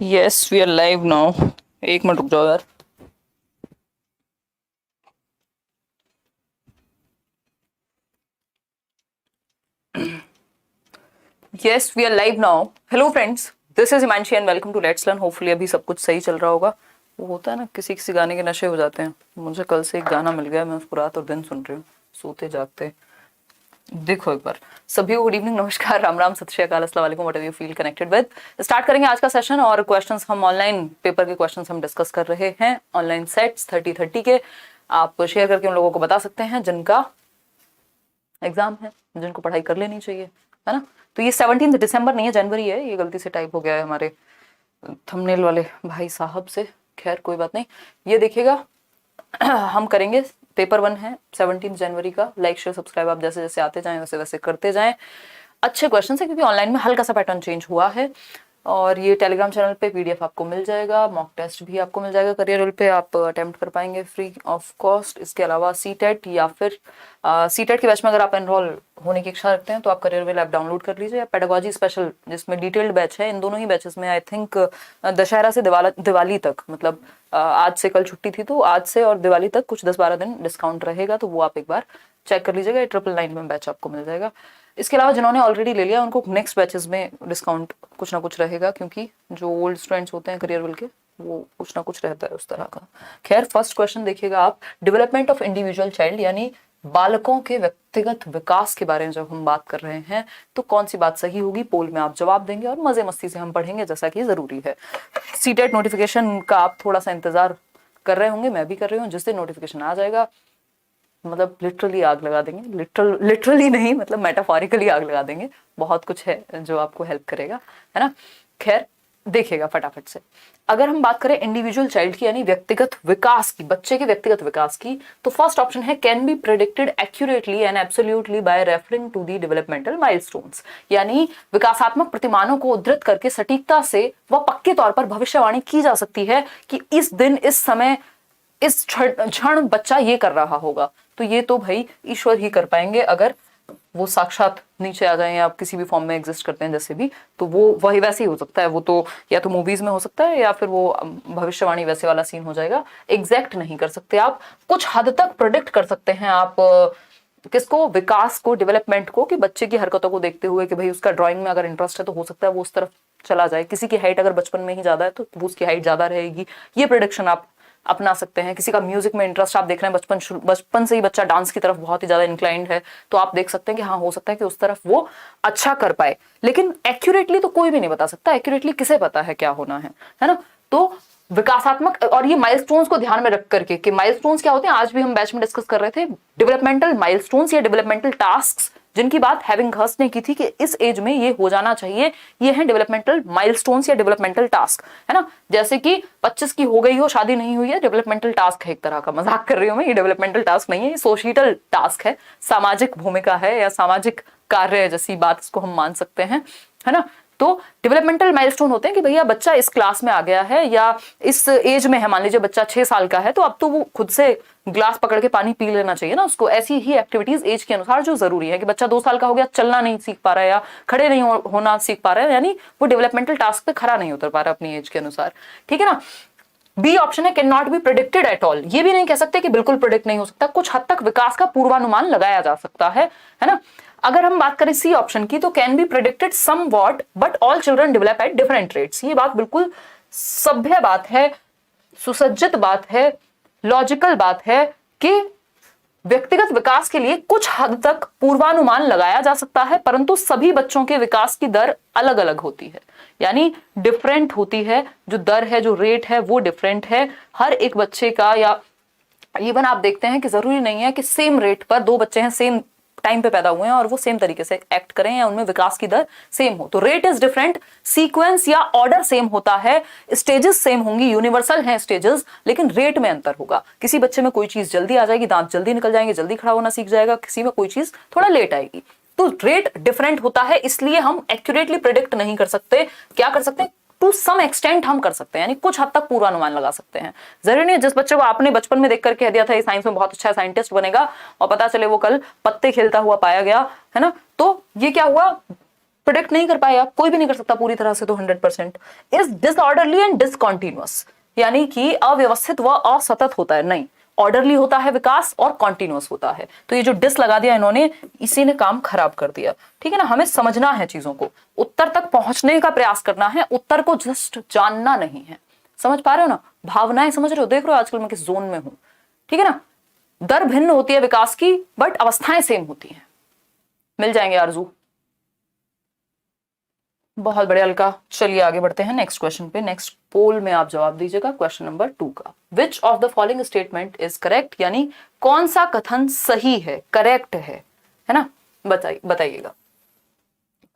Yes we are live now. एक minute रुक जाओ यार। Yes we are live now. Hello friends, this is Himanshi and welcome to let's learn. Hopefully अभी सब कुछ सही चल रहा होगा। वो होता है ना, किसी किसी गाने के नशे हो जाते हैं। मुझे कल से एक गाना मिल गया, मैं उसको रात और दिन सुन रही हूँ, सोते जागते। देखो एक बार, सभी को गुड इवनिंग, नमस्कार, राम राम, सत श्री अकाल, अस्सलाम वालेकुम, whatever you feel connected with. Start करेंगे आज का सेशन और क्वेश्चंस हम ऑनलाइन पेपर के क्वेश्चंस हम डिस्कस कर रहे हैं। ऑनलाइन सेट्स 30-30 के आप शेयर करके उन लोगों को बता सकते हैं जिनका एग्जाम है, जिनको पढ़ाई कर लेनी चाहिए, है ना। तो ये 17 दिसंबर नहीं है, जनवरी है। ये गलती से टाइप हो गया है हमारे थंबनेल वाले भाई साहब से। खैर कोई बात नहीं, ये देखिएगा। हम करेंगे पेपर 1 है 17 जनवरी का। लाइक शेयर सब्सक्राइब आप जैसे जैसे आते जाएं वैसे वैसे करते जाएं। अच्छे क्वेश्चन है क्योंकि ऑनलाइन में हल्का सा पैटर्न चेंज हुआ है। और ये टेलीग्राम चैनल पे पीडीएफ आपको मिल जाएगा, मॉक टेस्ट भी आपको मिल जाएगा करियर पे, आप अटेम्प्ट कर पाएंगे फ्री ऑफ कॉस्ट। इसके अलावा सीटेट या फिर सीटेट के बैच में अगर आप एनरोल होने की इच्छा रखते हैं तो आप करियर ऐप डाउनलोड कर लीजिए, या पेडागोजी स्पेशल जिसमें डिटेल्ड बैच है। इन दोनों ही बैचेस में आई थिंक दशहरा से दिवाली तक, मतलब आज से कल छुट्टी थी तो आज से और दिवाली तक कुछ 10-12 दिन डिस्काउंट रहेगा, तो वो आप एक बार चेक कर लीजिएगा। 999 में बैच आपको मिल जाएगा। इसके अलावा जिन्होंने ऑलरेडी ले लिया उनको नेक्स्ट बैचेस में डिस्काउंट कुछ ना कुछ रहेगा, क्योंकि जो ओल्ड स्टूडेंट्स होते हैं करियर के, वो कुछ ना कुछ रहता है उस तरह का। खैर फर्स्ट क्वेश्चन देखिएगा आप, डेवलपमेंट ऑफ इंडिविजुअल चाइल्ड यानी बालकों के व्यक्तिगत विकास के बारे में जब हम बात कर रहे हैं तो कौन सी बात सही होगी, पोल में आप जवाब देंगे और मजे मस्ती से हम पढ़ेंगे जैसा कि जरूरी है। सीटेट नोटिफिकेशन का आप थोड़ा सा इंतजार कर रहे होंगे, मैं भी कर रही हूँ। जिस दिन नोटिफिकेशन आ जाएगा मतलब लिटरली आग लगा देंगे, लिटरली नहीं मतलब मेटाफोरिकली आग लगा देंगे। बहुत कुछ है जो आपको हेल्प करेगा, है ना। खैर देखिएगा फटाफट से। अगर हम बात करें इंडिविजुअल चाइल्ड की यानी व्यक्तिगत विकास की, बच्चे के व्यक्तिगत विकास की, तो फर्स्ट ऑप्शन है can be predicted accurately and absolutely by referring to the developmental milestones, यानी विकासात्मक प्रतिमानों को उद्धृत करके सटीकता से व पक्के तौर पर भविष्यवाणी की जा सकती है कि इस दिन इस समय इस क्षण बच्चा ये कर रहा होगा। तो ये तो भाई ईश्वर ही कर पाएंगे, अगर वो साक्षात नीचे आ जाए या आप किसी भी फॉर्म में एग्जिस्ट करते हैं जैसे भी, तो वो वही वैसे ही हो सकता है। वो तो या तो मूवीज में हो सकता है या फिर वो भविष्यवाणी वैसे वाला सीन हो जाएगा। एग्जैक्ट नहीं कर सकते आप, कुछ हद तक प्रोडिक्ट कर सकते हैं आप। किसको? विकास को, डेवलपमेंट को, कि बच्चे की हरकतों को देखते हुए कि भाई उसका ड्राइंग में अगर इंटरेस्ट है तो हो सकता है वो उस तरफ चला जाए। किसी की हाइट अगर बचपन में ही ज्यादा है तो वो उसकी हाइट ज्यादा रहेगी, ये प्रोडिक्शन आप अपना सकते हैं। किसी का म्यूजिक में इंटरेस्ट आप देख रहे हैं, बचपन से ही बच्चा डांस की तरफ बहुत ही ज्यादा इंक्लाइंड है, तो आप देख सकते हैं कि हाँ हो सकता है कि उस तरफ वो अच्छा कर पाए। लेकिन एक्यूरेटली तो कोई भी नहीं बता सकता, एक्यूरेटली किसे पता है क्या होना है ना। तो विकासात्मक और ये माइलस्टोन्स को ध्यान में रख करके कि माइलस्टोन्स क्या होते हैं, आज भी हम बैच में डिस्कस कर रहे थे। डेवलपमेंटल माइलस्टोन्स या डेवलपमेंटल टास्क जिनकी बात हैविंगहर्स्ट ने की थी कि इस एज में ये हो जाना चाहिए, ये है डेवलपमेंटल माइलस्टोन्स या डेवलपमेंटल टास्क, है ना। जैसे कि 25 की हो गई हो, शादी नहीं हुई है, डेवलपमेंटल टास्क है। एक तरह का मजाक कर रही हूं मैं, ये डेवलपमेंटल टास्क नहीं है, ये सोशियल टास्क है, सामाजिक भूमिका है या सामाजिक कार्य जैसी बात इसको हम मान सकते हैं, है ना। तो डेवलपमेंटल माइलस्टोन होते हैं कि भैया बच्चा इस क्लास में आ गया है या इस एज में है। मान लीजिए बच्चा 6 साल का है तो अब तो वो खुद से ग्लास पकड़ के पानी पी लेना चाहिए ना उसको। ऐसी ही एक्टिविटीज एज के अनुसार जो जरूरी है। कि बच्चा 2 साल का हो गया, चलना नहीं सीख पा रहा है या खड़े नहीं होना सीख पा रहा है, यानी वो डेवलपमेंटल टास्क पे खड़ा नहीं उतर पा रहा अपनी एज के अनुसार, ठीक है ना। बी ऑप्शन है can not B predicted at all, ये भी नहीं कह सकते कि बिल्कुल प्रेडिक्ट नहीं हो सकता, कुछ हद तक विकास का पूर्वानुमान लगाया जा सकता है ना। अगर हम बात करें सी ऑप्शन की तो can be predicted somewhat but all children develop at different rates. ये बात बिल्कुल सभ्य बात है, सुसज्जित बात है, लॉजिकल बात है कि व्यक्तिगत विकास के लिए कुछ हद तक पूर्वानुमान लगाया जा सकता है, परंतु सभी बच्चों के विकास की दर अलग अलग होती है, यानी डिफरेंट होती है। जो दर है, जो रेट है वो डिफरेंट है हर एक बच्चे का। या इवन आप देखते हैं कि जरूरी नहीं है कि सेम रेट पर दो बच्चे हैं, सेम टाइम पे पैदा हुए हैं और वो सेम तरीके से एक्ट करें या उनमें विकास की दर सेम हो। तो रेट इज डिफरेंट, सीक्वेंस या ऑर्डर सेम होता है, स्टेजेस सेम होंगी, यूनिवर्सल हैं स्टेजेस, लेकिन रेट में अंतर होगा। किसी बच्चे में कोई चीज जल्दी आ जाएगी, दांत जल्दी निकल जाएंगे, जल्दी खड़ा होना सीख जाएगा, किसी में कोई चीज थोड़ा लेट आएगी। तो रेट डिफरेंट होता है, इसलिए हम एक्यूरेटली प्रिडिक्ट नहीं कर सकते। क्या कर सकते हैं? टू सम एक्सटेंट हम कर सकते हैं, यानी कुछ हद तक पूर्वानुमान लगा सकते हैं। जरूरी नहीं जिस बच्चे को आपने बचपन में देखकर कह दिया था ये साइंस में बहुत अच्छा साइंटिस्ट बनेगा और पता चले वो कल पत्ते खेलता हुआ पाया गया, है ना, तो ये क्या हुआ? प्रिडिक्ट नहीं कर पाए आप, कोई भी नहीं कर सकता पूरी तरह से तो 100%। इज डिसऑर्डरली एंड डिसकॉन्टिन्यूअस, यानी कि अव्यवस्थित व असतत होता है, नहीं, ऑर्डरली होता है विकास और कॉन्टिन्यूअस होता है। तो ये जो डिस लगा दिया इन्होंने, इसी ने काम खराब कर दिया। ठीक है ना, हमें समझना है चीजों को, उत्तर तक पहुंचने का प्रयास करना है, उत्तर को जस्ट जानना नहीं है। समझ पा रहे हो ना, भावनाएं समझ रहे हो, देख रहे हो आजकल मैं किस जोन में हूं। ठीक है ना, दर भिन्न होती है विकास की, बट अवस्थाएं सेम होती हैं। मिल जाएंगे आरजू। बहुत बढ़िया अलका, चलिए आगे बढ़ते हैं नेक्स्ट क्वेश्चन पे। नेक्स्ट पोल में आप जवाब दीजिएगा क्वेश्चन नंबर 2 का। विच of the following statement is correct, यानी कौन सा कथन सही है, करेक्ट है ना, बताइएगा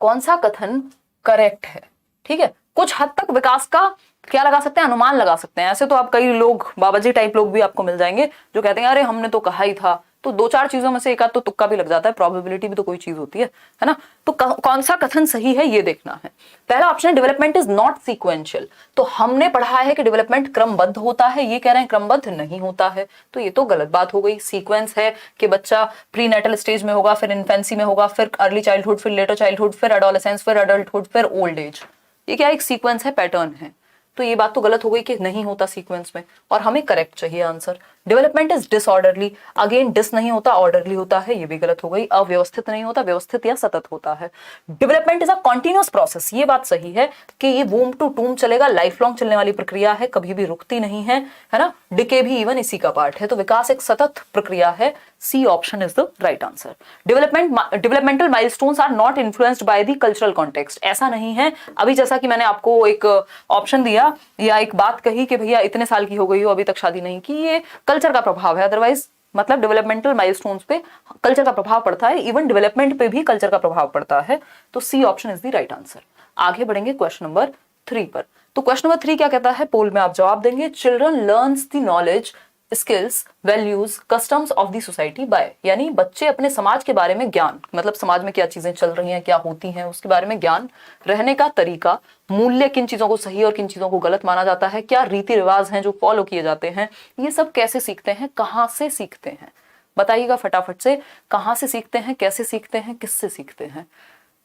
कौन सा कथन करेक्ट है। ठीक है, कुछ हद तक विकास का क्या लगा सकते हैं, अनुमान लगा सकते हैं। ऐसे तो आप कई लोग, बाबा जी टाइप लोग भी आपको मिल जाएंगे जो कहते हैं अरे हमने तो कहा ही था। तो दो चार चीजों में से एक आध तो तुक्का भी लग जाता है, प्रोबेबिलिटी भी तो कोई चीज होती है ना। तो कौन सा कथन सही है ये देखना है। पहला ऑप्शन है डेवलपमेंट इज नॉट सीक्वेंशियल। तो हमने पढ़ा है कि डेवलपमेंट क्रमबद्ध होता है, ये कह रहे हैं क्रमबद्ध नहीं होता है, तो ये तो गलत बात हो गई। सीक्वेंस है कि बच्चा प्री नेटल स्टेज में होगा, फिर इन्फेंसी में होगा, फिर अर्ली चाइल्डहुड, फिर लेटर चाइल्डहुड, फिर एडोलेसेंस, फिर अडल्टहुड, फिर ओल्ड एज। ये क्या एक सीक्वेंस है, पैटर्न है। तो ये बात तो गलत हो गई कि नहीं होता सीक्वेंस में, और हमें करेक्ट चाहिए answer. Development is disorderly, again dis नहीं होता, ऑर्डरली होता है, ये भी गलत हो गई। अव्यवस्थित नहीं होता, व्यवस्थित या सतत होता है। Development is a continuous process, ये बात सही है कि ये वूम टू टूम चलेगा, लाइफ लॉन्ग चलने वाली प्रक्रिया है, कभी भी रुकती नहीं है ना। डिके भी इवन इसी का पार्ट है, तो विकास एक सतत प्रक्रिया है। C option is the right answer. Developmental milestones are not influenced by the cultural context, ऐसा नहीं है। अभी जैसा कि मैंने आपको एक ऑप्शन दिया या एक बात कही कि भैया इतने साल की हो गई हो अभी तक शादी नहीं की, ये कल्चर का प्रभाव है। अदरवाइज मतलब डेवलपमेंटल माइलस्टोन्स पे कल्चर का प्रभाव पड़ता है, इवन डेवलपमेंट पे भी कल्चर का प्रभाव पड़ता है। तो C option is the right answer. आगे बढ़ेंगे क्वेश्चन नंबर 3 पर। तो क्वेश्चन नंबर 3 क्या कहता है, पोल में आप जवाब देंगे। Children learns the knowledge, skills, values, customs of the society bye, यानी बच्चे अपने समाज के बारे में ज्ञान, मतलब समाज में क्या चीजें चल रही हैं, क्या होती हैं, उसके बारे में ज्ञान, रहने का तरीका, मूल्य, किन चीजों को सही और किन चीजों को गलत माना जाता है, क्या रीति रिवाज हैं जो फॉलो किए जाते हैं, ये सब कैसे सीखते हैं, कहां से सीखते हैं। बताइएगा फटाफट से, कहां से सीखते हैं, कैसे सीखते हैं, किससे सीखते हैं,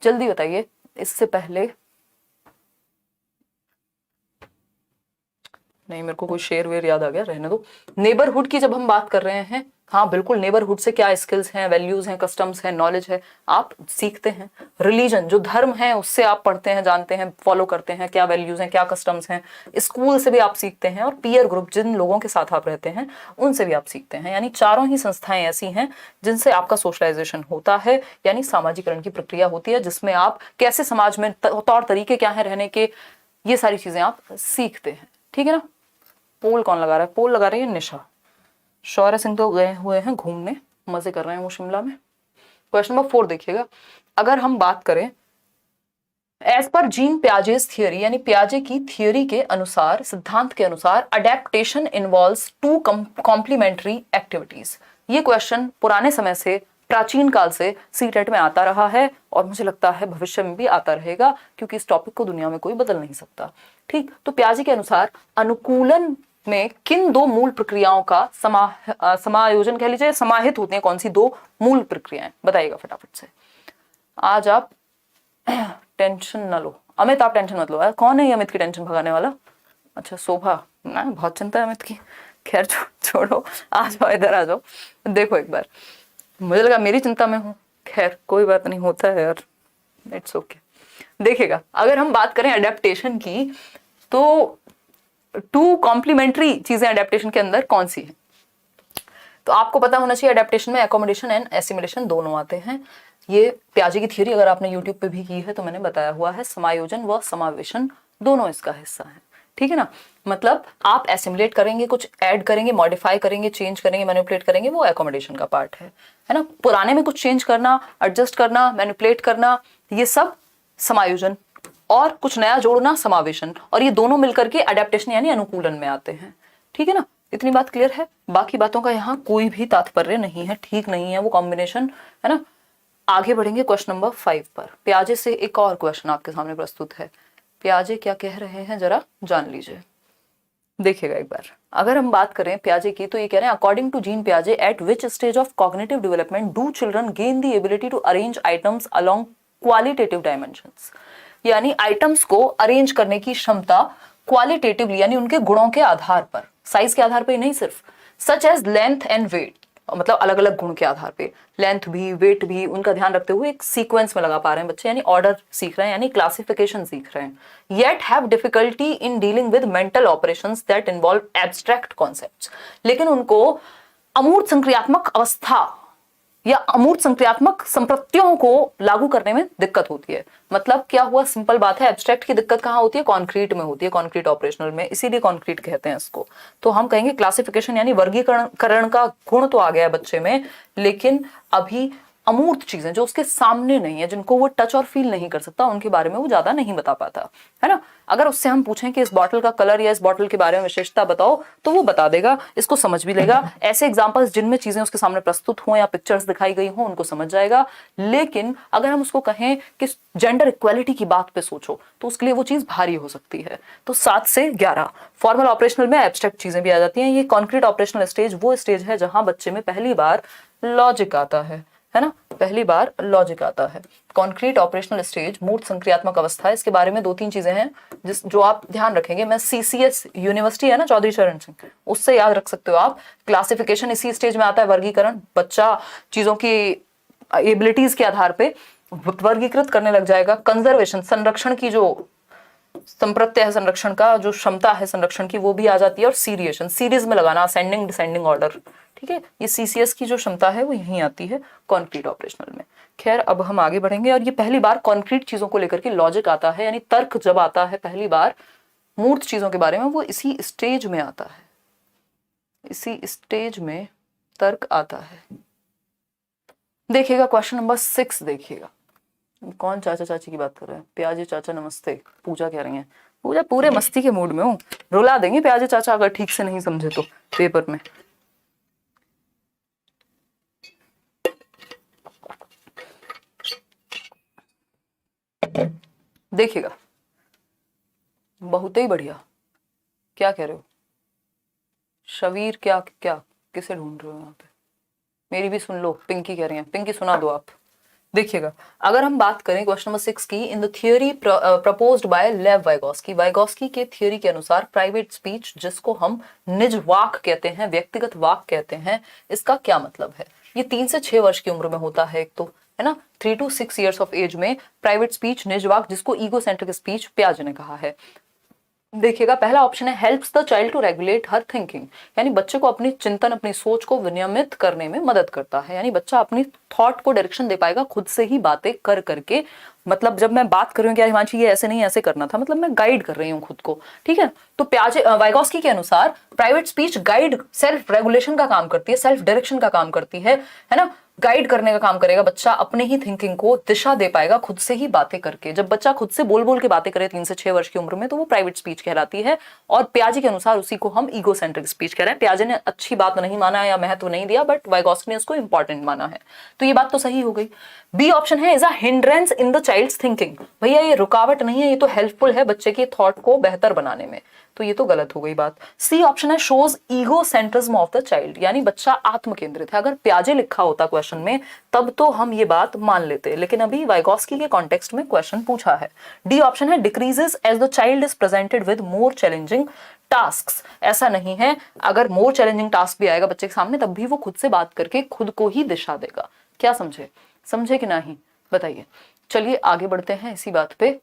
जल्दी बताइए। इससे पहले नहीं, मेरे को कोई शेर वेर याद आ गया, रहने दो। नेबरहुड की जब हम बात कर रहे हैं, हाँ बिल्कुल, नेबरहुड से क्या स्किल्स हैं, वैल्यूज हैं, कस्टम्स हैं, नॉलेज है, आप सीखते हैं। रिलीजन, जो धर्म है, उससे आप पढ़ते हैं, जानते हैं, फॉलो करते हैं, क्या वैल्यूज हैं, क्या कस्टम्स हैं। स्कूल से भी आप सीखते हैं, और पीयर ग्रुप, जिन लोगों के साथ आप रहते हैं, उनसे भी आप सीखते हैं। यानी चारों ही संस्थाएं ऐसी हैं जिनसे आपका सोशलाइजेशन होता है, यानी सामाजिकरण की प्रक्रिया होती है, जिसमें आप कैसे समाज में तौर तरीके क्या है रहने के, ये सारी चीजें आप सीखते हैं। ठीक है ना। पोल कौन लगा रहा है, पोल लगा रही है निशा। शौर्य सिंह तो गए हुए हैं घूमने, मजे कर रहे हैं वो शिमला में। क्वेश्चन नंबर 4 देखिएगा। अगर हम बात करें as per gene Piaget's theory, यानी पियाजे की थियोरी के अनुसार, सिद्धांत के अनुसार, अडेप्टेशन इन्वॉल्व्स 2 कॉम्प्लीमेंट्री एक्टिविटीज। ये क्वेश्चन पुराने समय से, प्राचीन काल से सीटेट में आता रहा है, और मुझे लगता है भविष्य में भी आता रहेगा, क्योंकि इस टॉपिक को दुनिया में कोई बदल नहीं सकता। ठीक, तो पियाजे के अनुसार अनुकूलन में किन 2 मूल प्रक्रियाओं का समायोजन कह लीजिए, समाहित होते हैं, कौन सी 2 मूल प्रक्रियाएं, बताइएगा फटाफट से। आज आप टेंशन ना लो, अमित आप टेंशन मत लो। कौन है ये अमित की टेंशन भगाने वाला? अच्छा शोभा ना, बहुत चिंता है अमित की। खैर छोड़ो, आ जाओ इधर आ जाओ। देखो एक बार, मुझे लगा मेरी चिंता में हूँ, खैर कोई बात नहीं, होता है यार, इट्स ओके। देखिएगा, अगर हम बात करें अडेप्टेशन की, तो 2 कॉम्प्लीमेंट्री चीजें अडेप्टेशन के अंदर कौन सी है, तो आपको पता होना चाहिए अडेप्टेशन में एकोमोडेशन एंड एसिमिलेशन दोनों आते हैं। ये पियाजे की थ्योरी अगर आपने यूट्यूब पे भी की है तो मैंने बताया हुआ है, समायोजन व समावेशन दोनों इसका हिस्सा है। ठीक है ना, मतलब आप एसिमुलेट करेंगे, कुछ ऐड करेंगे, मॉडिफाई करेंगे, चेंज करेंगे, मैनिपुलेट करेंगे, वो एकोमोडेशन का पार्ट है ना। पुराने में कुछ चेंज करना, एडजस्ट करना, मैनिपुलेट करना, ये सब समायोजन, और कुछ नया जोड़ना समावेशन, और ये दोनों मिलकर के अडेप्टेशन यानी अनुकूलन में आते हैं। ठीक है ना, इतनी बात क्लियर है। बाकी बातों का यहाँ कोई भी तात्पर्य नहीं है, ठीक नहीं है वो कॉम्बिनेशन, है ना। आगे बढ़ेंगे क्वेश्चन नंबर 5 पर। पियाजे से एक और क्वेश्चन आपके सामने प्रस्तुत है। पियाजे क्या कह रहे हैं जरा जान लीजिए, देखिएगा एक बार। अगर हम बात करें पियाजे की, तो ये कह रहे हैं अकॉर्डिंग टू जीन पियाजे, at which stage of cognitive development do children gain the ability to arrange items along qualitative dimensions, यानी आइटम्स को अरेंज करने की क्षमता क्वालिटेटिवली, यानी उनके गुणों के आधार पर, साइज के आधार पर ही नहीं सिर्फ, such as length and weight, मतलब अलग अलग गुण के आधार पे, लेंथ भी वेट भी, उनका ध्यान रखते हुए एक सीक्वेंस में लगा पा रहे हैं बच्चे, यानी ऑर्डर सीख रहे हैं, यानी क्लासिफिकेशन सीख रहे हैं. Yet have difficulty in dealing with mental operations that involve abstract concepts, लेकिन उनको अमूर्त संक्रियात्मक अवस्था या अमूर्त संक्रियात्मक संप्रत्यों को लागू करने में दिक्कत होती है. मतलब क्या हुआ, सिंपल बात है, एब्स्ट्रैक्ट की दिक्कत कहाँ होती है, कॉन्क्रीट में होती है, कॉन्क्रीट ऑपरेशनल में, इसीलिए कॉन्क्रीट कहते हैं इसको. तो हम कहेंगे क्लासिफिकेशन यानी वर्गीकरण का गुण तो आ गया है बच्चे में, लेकिन अभी अमूर्त चीजें जो उसके सामने नहीं है, जिनको वो टच और फील नहीं कर सकता, उनके बारे में वो ज्यादा नहीं बता पाता है ना. अगर उससे हम पूछें कि इस बॉटल का कलर या इस बॉटल के बारे में विशेषता बताओ, तो वो बता देगा, इसको समझ भी लेगा. ऐसे एग्जांपल्स जिनमें चीजें उसके सामने प्रस्तुत हो या पिक्चर्स दिखाई गई हो, उनको समझ जाएगा. लेकिन अगर हम उसको कहें कि जेंडर इक्वालिटी की बात पे सोचो, तो उसके लिए वो चीज भारी हो सकती है. तो 7 से 11 फॉर्मल ऑपरेशनल में एब्स्ट्रैक्ट चीजें भी आ जाती हैं. ये कॉन्क्रीट ऑपरेशनल स्टेज वो स्टेज है जहां बच्चे में पहली बार लॉजिक आता है ना, पहली बार लॉजिक आता है. कॉन्क्रीट ऑपरेशनल स्टेज मूर्त संक्रियात्मक अवस्था है. इसके बारे में 2-3 चीजें हैं जो आप ध्यान रखेंगे. मैं CCS यूनिवर्सिटी है ना, चौधरी चरण सिंह, उससे याद रख सकते हो आप. क्लासिफिकेशन इसी स्टेज में आता है, वर्गीकरण. बच्चा चीजों की एबिलिटीज के आधार पे वर्गीकृत करने लग जाएगा. कंजर्वेशन, संरक्षण की जो संप्रत्य है, संरक्षण का जो क्षमता है संरक्षण की, वो भी आ जाती है. और सीरिएशन, सीरीज में लगाना, असेंडिंग डिसेंडिंग ऑर्डर, ठीक है, ये CCS की जो क्षमता है वो यहीं आती है कॉन्क्रीट ऑपरेशनल में. खैर, अब हम आगे बढ़ेंगे. और ये पहली बार कॉन्क्रीट चीजों को लेकर के लॉजिक आता है, यानी तर्क जब आता है पहली बार मूर्त चीजों के बारे में, वो इसी स्टेज में आता है, इसी स्टेज में तर्क आता है. देखिएगा क्वेश्चन नंबर 6. देखिएगा कौन चाचा चाची की बात कर रहे हैं. प्याजी चाचा नमस्ते. पूजा कह रही हैं. पूजा पूरे मस्ती के मूड में हूँ, रुला देंगे प्याजी चाचा अगर ठीक से नहीं समझे तो पेपर में. देखिएगा, बहुत ही बढ़िया. क्या कह रहे हो शबीर? क्या क्या किसे ढूंढ रहे हो यहाँ पे? मेरी भी सुन लो. पिंकी कह रही है. पिंकी सुना दो आप. देखिएगा, अगर हम बात करें क्वेश्चन नंबर 6 की, in the theory proposed by लेव वाइगोस्की, वाइगोस्की के थियोरी के अनुसार प्राइवेट स्पीच, जिसको हम निज वाक कहते हैं, व्यक्तिगत वाक कहते हैं, इसका क्या मतलब है. ये 3 से 6 वर्ष की उम्र में होता है, एक तो है ना, 3 to 6 years ऑफ एज में प्राइवेट स्पीच, निज वाक, जिसको ईगो सेंट्रिक स्पीच पियाजे ने कहा है. देखिएगा, पहला ऑप्शन है helps the child to regulate her thinking, यानी बच्चे को अपनी चिंतन, अपनी सोच को विनियमित करने में मदद करता है. यानी बच्चा अपनी थॉट को डायरेक्शन दे पाएगा खुद से ही बातें कर करके. मतलब जब मैं बात कर रही हूँ कि हिमांशी ये ऐसे नहीं ऐसे करना था, मतलब मैं गाइड कर रही हूँ खुद को, ठीक है. तो प्याजे वाइगोस्की के अनुसार private speech guide, self regulation का काम करती है, सेल्फ डायरेक्शन का काम करती है ना, गाइड करने का काम करेगा. बच्चा अपने ही थिंकिंग को दिशा दे पाएगा खुद से ही बातें करके. जब बच्चा खुद से बोल बोल के बातें करे 3 से 6 वर्ष की उम्र में, तो वो प्राइवेट स्पीच कहलाती है. और प्याजे के अनुसार उसी को हम ईगो सेंट्रिक स्पीच कह रहे हैं. प्याजे ने अच्छी बात नहीं माना या महत्व नहीं दिया, बट वाइगोस्की ने इसको इंपॉर्टेंट माना है. तो ये बात तो सही हो गई. बी ऑप्शन है is a hindrance in the child's thinking. भैया ये रुकावट नहीं है, ये तो हेल्पफुल है बच्चे के थॉट को बेहतर बनाने में. तो ये तो गलत हो गई बात. सी ऑप्शन है shows ego centrism of the child, यानी बच्चा आत्म केंद्रित है. अगर प्याजे लिखा होता क्वेश्चन में तब तो हम ये बात मान लेते, लेकिन अभी वाइगोस्की के कॉन्टेक्स्ट में क्वेश्चन पूछा है. डी ऑप्शन है decreases as the child is presented with more challenging tasks. ऐसा नहीं है, अगर मोर चैलेंजिंग टास्क भी आएगा बच्चे के सामने, तब भी वो खुद से बात करके खुद को ही दिशा देगा. क्या समझे? समझे कि नहीं बताइए. चलिए आगे बढ़ते हैं इसी बात पे.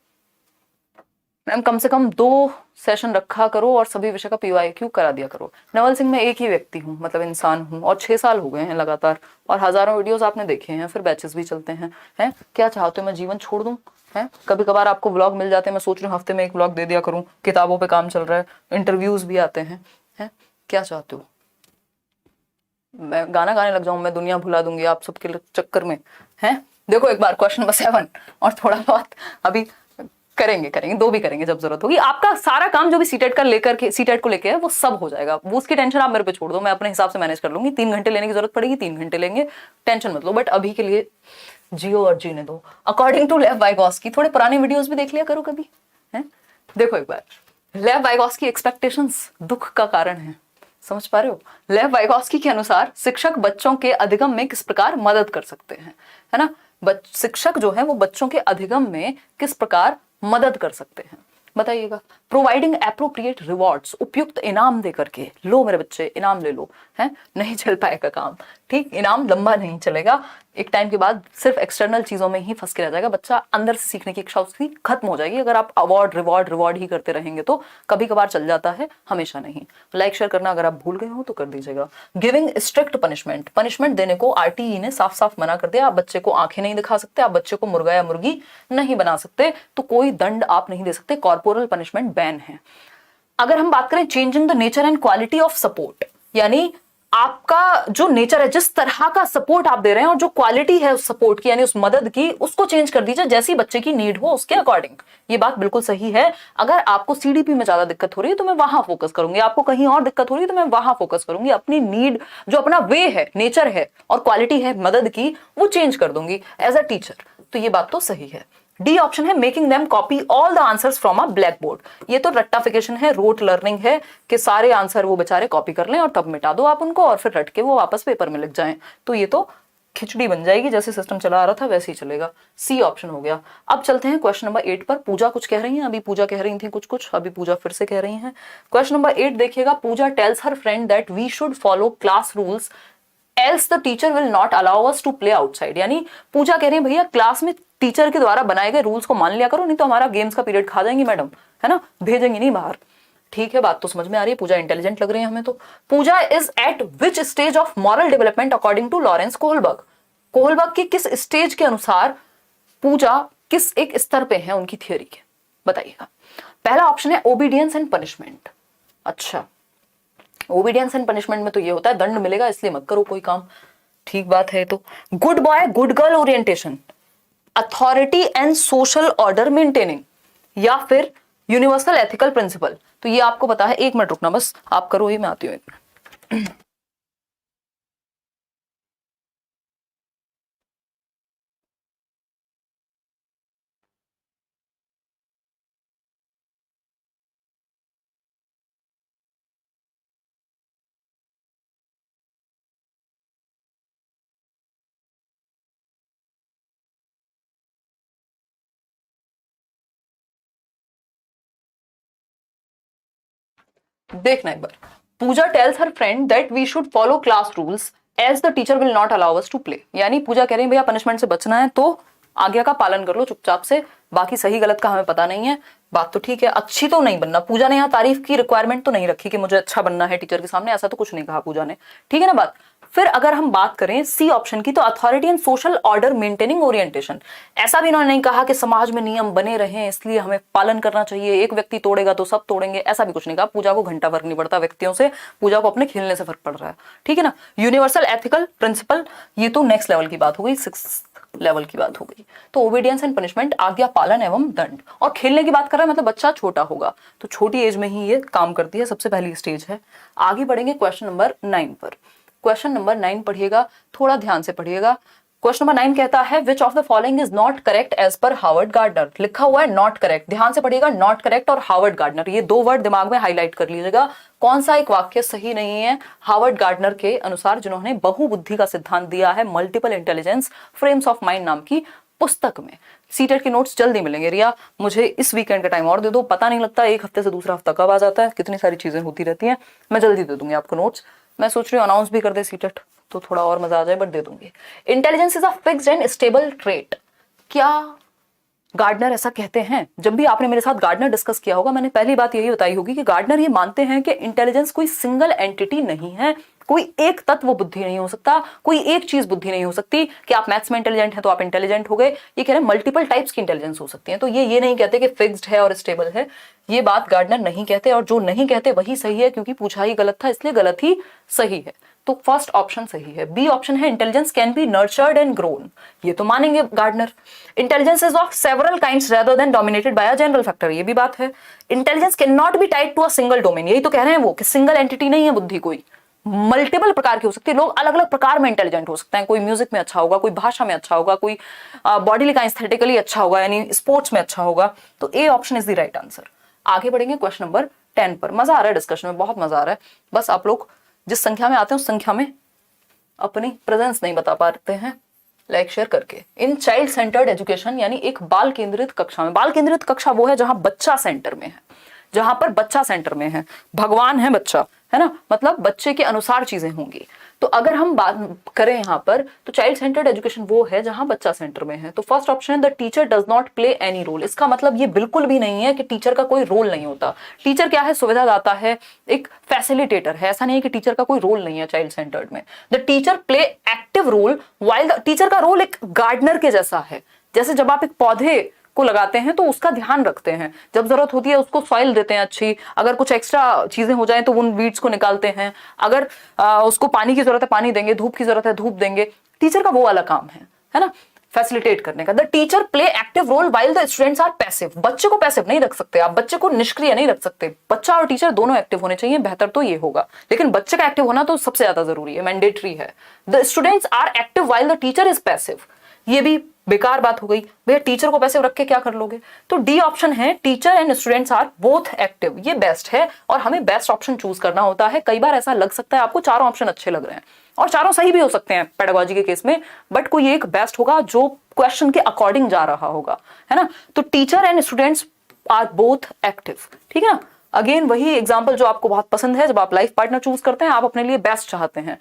मैम कम से कम 2 सेशन रखा करो और सभी विषय का PYQ करा दिया करो. नवल सिंह मैं एक ही व्यक्ति हूँ, मतलब इंसान हूँ, और 6 साल हो गए हैं लगातार, और हजारों वीडियोस आपने देखे हैं, फिर बैचेस भी चलते हैं. हैं क्या चाहते हो मैं जीवन छोड़ दूं? हैं कभी कभार आपको व्लॉग मिल जाते हैं, मैं सोच रही हूँ हफ्ते में 1 व्लॉग दे दिया करूँ. किताबों पे काम चल रहा है, इंटरव्यूज भी आते हैं. हैं क्या चाहते हो मैं गाना गाने लग जाऊं, मैं दुनिया भुला दूंगी आप सबके चक्कर में? हैं देखो एक बार क्वेश्चन नंबर 7 और थोड़ा बहुत अभी करेंगे 2 भी करेंगे जब जरूरत होगी. आपका सारा काम जो भी सीटेट का लेकर के, सीटेट को लेके है, वो सब हो जाएगा. वो उसकी टेंशन आप मेरे पे छोड़ दो, मैं अपने हिसाब से मैनेज कर लूंगी. 3 घंटे लेने की जरूरत पड़ेगी 3 घंटे लेंगे, टेंशन मत लो. बट अभी के लिए जियो और जीने दो अकॉर्डिंग टू लेव वाइगोस्की. थोड़े पुराने वीडियोस भी देख लिया करो कभी. हैं देखो एक बार, लेव वाइगोस्की एक्सपेक्टेशंस दुख का कारण है. समझ पा रहे हो? लेव वाइगोस्की के अनुसार शिक्षक बच्चों के अधिगम में किस प्रकार मदद कर सकते हैं, है ना? शिक्षक जो है वो बच्चों के अधिगम में किस प्रकार मदद कर सकते हैं, बताइएगा। प्रोवाइडिंग एप्रोप्रिएट रिवॉर्ड्स, उपयुक्त इनाम दे करके, लो मेरे बच्चे इनाम ले लो, है नहीं चल पाएगा काम, ठीक, इनाम लंबा नहीं चलेगा, एक टाइम के बाद सिर्फ एक्सटर्नल चीजों में ही फंस के रह जाएगा बच्चा, अंदर से सीखने की इच्छा उसकी खत्म हो जाएगी अगर आप अवार्ड रिवॉर्ड ही करते रहेंगे तो। कभी कभार चल जाता है, हमेशा नहीं। लाइक शेयर करना अगर आप भूल गए हो तो कर दीजिएगा। गिविंग स्ट्रिक्ट पनिशमेंट, पनिशमेंट देने को आरटीई ने साफ साफ मना कर दिया। आप बच्चे को आंखें नहीं दिखा सकते, आप बच्चे को मुर्गा या मुर्गी नहीं बना सकते, तो कोई दंड आप नहीं दे सकते, कॉर्पोरल पनिशमेंट बैन है। अगर हम बात करें changing the nature and quality of support, यानी आपका जो नेचर है, जिस तरह का सपोर्ट आप दे रहे हैं और जो क्वालिटी है उस सपोर्ट की यानी उस मदद की, उसको चेंज कर दीजिए जैसी बच्चे की नीड हो उसके अकॉर्डिंग। ये बात बिल्कुल सही है। अगर आपको सीडीपी में ज्यादा दिक्कत हो रही है तो मैं वहां फोकस करूंगी, आपको कहीं और दिक्कत हो रही है तो मैं वहां फोकस करूंगी, अपनी नीड जो अपना वे है, नेचर है और क्वालिटी है मदद की, वो चेंज कर दूंगी एज अ टीचर। तो ये बात तो सही है। डी ऑप्शन है making them copy all the answers from a black board. ये तो रट्टाफिकेशन है, रोट लर्निंग है कि सारे आंसर वो बेचारे कॉपी कर लें और तब मिटा दो आप उनको और फिर रट के वो वापस पेपर में लिख जाएं। तो ये तो खिचड़ी बन जाएगी, जैसे सिस्टम चला आ रहा था वैसे ही चलेगा। सी ऑप्शन हो गया। अब चलते हैं क्वेश्चन नंबर 8 पर। पूजा कुछ कह रही हैं, अभी पूजा कह रही थी कुछ, अभी पूजा फिर से कह रही हैं। क्वेश्चन नंबर 8 देखिएगा। Pooja tells her friend that we should follow class rules else the teacher will not allow us to play outside। यानी पूजा कह रही है भैया क्लास में टीचर के द्वारा बनाए गए रूल्स को मान लिया करो, नहीं तो हमारा गेम्स का पीरियड खा जाएंगी मैडम, है ना, भेजेंगी नहीं बाहर। ठीक है, बात तो समझ में आ रही है। पूजा इंटेलिजेंट लग रही है हमें तो। Pooja is at which stage of moral development according to Lawrence Kohlberg. Kohlberg की किस स्टेज के अनुसार पूजा किस एक स्तर पे है उनकी थियोरी के, बताइएगा। पहला ऑप्शन है ओबीडियंस एंड पनिशमेंट। अच्छा, ओबीडियंस एंड पनिशमेंट में तो ये होता है दंड मिलेगा इसलिए मत करो कोई काम, ठीक बात है। तो good boy good girl orientation, authority and social order maintaining, या फिर यूनिवर्सल एथिकल प्रिंसिपल। तो ये आपको पता है, एक मिनट रुकना बस, आप करो ये, मैं आती हूँ एक मिनट। देखना एक बार। Pooja tells her friend that we should follow class rules as the teacher will not allow us to play. यानी पूजा कह रही है भैया पनिशमेंट से बचना है तो आज्ञा का पालन कर लो चुपचाप से, बाकी सही गलत का हमें पता नहीं है। बात तो ठीक है, अच्छी तो नहीं बनना। पूजा ने यहाँ तारीफ की रिक्वायरमेंट तो नहीं रखी कि मुझे अच्छा बनना है टीचर के सामने, ऐसा तो कुछ नहीं कहा पूजा ने, ठीक है ना बात। फिर अगर हम बात करें सी ऑप्शन की, तो authority and social order maintaining orientation. ऐसा भी उन्होंने नहीं कहा कि समाज में नियम बने रहे इसलिए हमें पालन करना चाहिए, एक व्यक्ति तोड़ेगा तो सब तोड़ेंगे, ऐसा भी कुछ नहीं कहा। पूजा को घंटा फर्क नहीं पड़ता व्यक्तियों से, पूजा को अपने खेलने से फर्क पड़ रहा है, ठीक है ना। यूनिवर्सल एथिकल प्रिंसिपल, ये तो नेक्स्ट लेवल की बात हो गई, 6th लेवल की बात हो गई। तो ओबीडियंस एंड पनिशमेंट, आज्ञा पालन एवं दंड। और खेलने की बात कर रहा है मतलब बच्चा छोटा होगा, तो छोटी एज में ही ये काम करती है, सबसे पहली स्टेज है। आगे बढ़ेंगे क्वेश्चन नंबर 9 पर। क्वेश्चन नंबर 9 पढ़िएगा, थोड़ा ध्यान से पढ़िएगा। क्वेश्चन नंबर 9 कहता है which of the following is not correct as per Harvard Gardner. लिखा हुआ है नॉट करेक्ट, ध्यान से पढ़िएगा, नॉट करेक्ट और हार्वर्ड गार्डनर, ये दो वर्ड दिमाग में हाईलाइट कर लीजिएगा। कौन सा एक वाक्य सही नहीं है हार्वर्ड गार्डनर के अनुसार, जिन्होंने बहुबुद्धि का सिद्धांत दिया है multiple intelligence frames of mind नाम की पुस्तक में। सीटेट के नोट्स जल्दी मिलेंगे। रिया मुझे इस वीकेंड का टाइम और दे दो, पता नहीं लगता एक हफ्ते से दूसरा हफ्ता कब आ जाता है, कितनी सारी चीजें होती रहती हैं। मैं जल्दी दे दूंगी आपको नोट्स, मैं सोच रही हूँ अनाउंस भी कर दे सीटेट तो थोड़ा और मजा आ जाए, बट दे दूंगी। Intelligence is a fixed and stable trait, क्या गार्डनर ऐसा कहते हैं? जब भी आपने मेरे साथ गार्डनर डिस्कस किया होगा, मैंने पहली बात यही बताई होगी कि गार्डनर ये मानते हैं कि इंटेलिजेंस कोई सिंगल एंटिटी नहीं है, कोई एक तत्व बुद्धि नहीं हो सकता, कोई एक चीज बुद्धि नहीं हो सकती कि आप मैथ्स में इंटेलिजेंट हैं तो आप इंटेलिजेंट हो गए। ये कह रहे हैं मल्टीपल टाइप्स की इंटेलिजेंस हो सकती है, तो ये नहीं कहते कि फिक्स्ड है और स्टेबल है, ये बात गार्डनर नहीं कहते, और जो नहीं कहते वही सही है, क्योंकि पूछा ही गलत था इसलिए गलत ही सही है। तो फर्स्ट ऑप्शन सही है। बी ऑप्शन है intelligence can be nurtured and grown, ये तो मानेंगे Gardner. Intelligence is of several kinds rather than dominated by a general factor, ये भी बात है। Intelligence can not be tied to a single domain, यही तो कह रहे हैं वो कि सिंगल एंटिटी नहीं है बुद्धि, कोई मल्टीपल प्रकार की हो सकती है, लोग अलग अलग प्रकार में इंटेलिजेंट हो सकते हैं, कोई म्यूजिक में अच्छा होगा, कोई भाषा में अच्छा होगा, कोई बॉडी का एस्थेटिकली अच्छा होगा, यानी स्पोर्ट्स में अच्छा होगा। तो A option is the right answer. आगे बढ़ेंगे क्वेश्चन नंबर 10 पर। मजा आ रहा है डिस्कशन में, बहुत मजा आ रहा है, बस आप लोग जिस संख्या में आते हैं उस संख्या में अपनी प्रेजेंस नहीं बता पाते हैं लाइक शेयर करके। इन चाइल्ड सेंटर्ड एजुकेशन यानी एक बाल केंद्रित कक्षा में, बाल केंद्रित कक्षा वो है जहां बच्चा सेंटर में है, जहां पर बच्चा सेंटर में है, भगवान है बच्चा, है ना, मतलब बच्चे के अनुसार चीजें होंगी। तो अगर हम बात करें यहाँ पर तो चाइल्ड सेंटर्ड एजुकेशन वो है जहां बच्चा सेंटर में है। तो फर्स्ट ऑप्शन है the teacher does not play any role. इसका मतलब ये बिल्कुल भी नहीं है कि टीचर का कोई रोल नहीं होता। टीचर क्या है, सुविधादाता है, एक फैसिलिटेटर है। ऐसा नहीं है कि टीचर का कोई रोल नहीं है चाइल्ड सेंटर्ड में। The teacher play active role while the teacher का रोल एक गार्डनर के जैसा है। जैसे जब आप एक पौधे को लगाते हैं तो उसका ध्यान रखते हैं, जब जरूरत होती है उसको सॉइल देते हैं अच्छी, अगर कुछ एक्स्ट्रा चीजें हो जाएं तो उन वीड्स को निकालते हैं, अगर उसको पानी की जरूरत है पानी देंगे, धूप की जरूरत है धूप देंगे। टीचर का वो वाला काम है ना, फैसिलिटेट करने का। The teacher play active role while the students are passive. बच्चे को पैसिव नहीं रख सकते आप, बच्चे को निष्क्रिय नहीं रख सकते। बच्चा और टीचर दोनों एक्टिव होने चाहिए, बेहतर तो ये होगा, लेकिन बच्चे का एक्टिव होना तो सबसे ज्यादा जरूरी है, मैंडेटरी है। The students are active while the teacher is passive, ये भी बेकार बात हो गई भैया, टीचर को पैसिव रख के क्या कर लोगे। तो डी ऑप्शन है teacher and students are both active, ये बेस्ट है और हमें बेस्ट ऑप्शन चूज करना होता है। कई बार ऐसा लग सकता है आपको चारों ऑप्शन अच्छे लग रहे हैं और चारों सही भी हो सकते हैं पेडागोजी के केस में, बट कोई एक बेस्ट होगा जो क्वेश्चन के अकॉर्डिंग जा रहा होगा, है ना। तो teacher and students are both active, ठीक है ना। अगेन वही एग्जाम्पल जो आपको बहुत पसंद है, जब आप लाइफ पार्टनर चूज करते हैं आप अपने लिए बेस्ट चाहते हैं,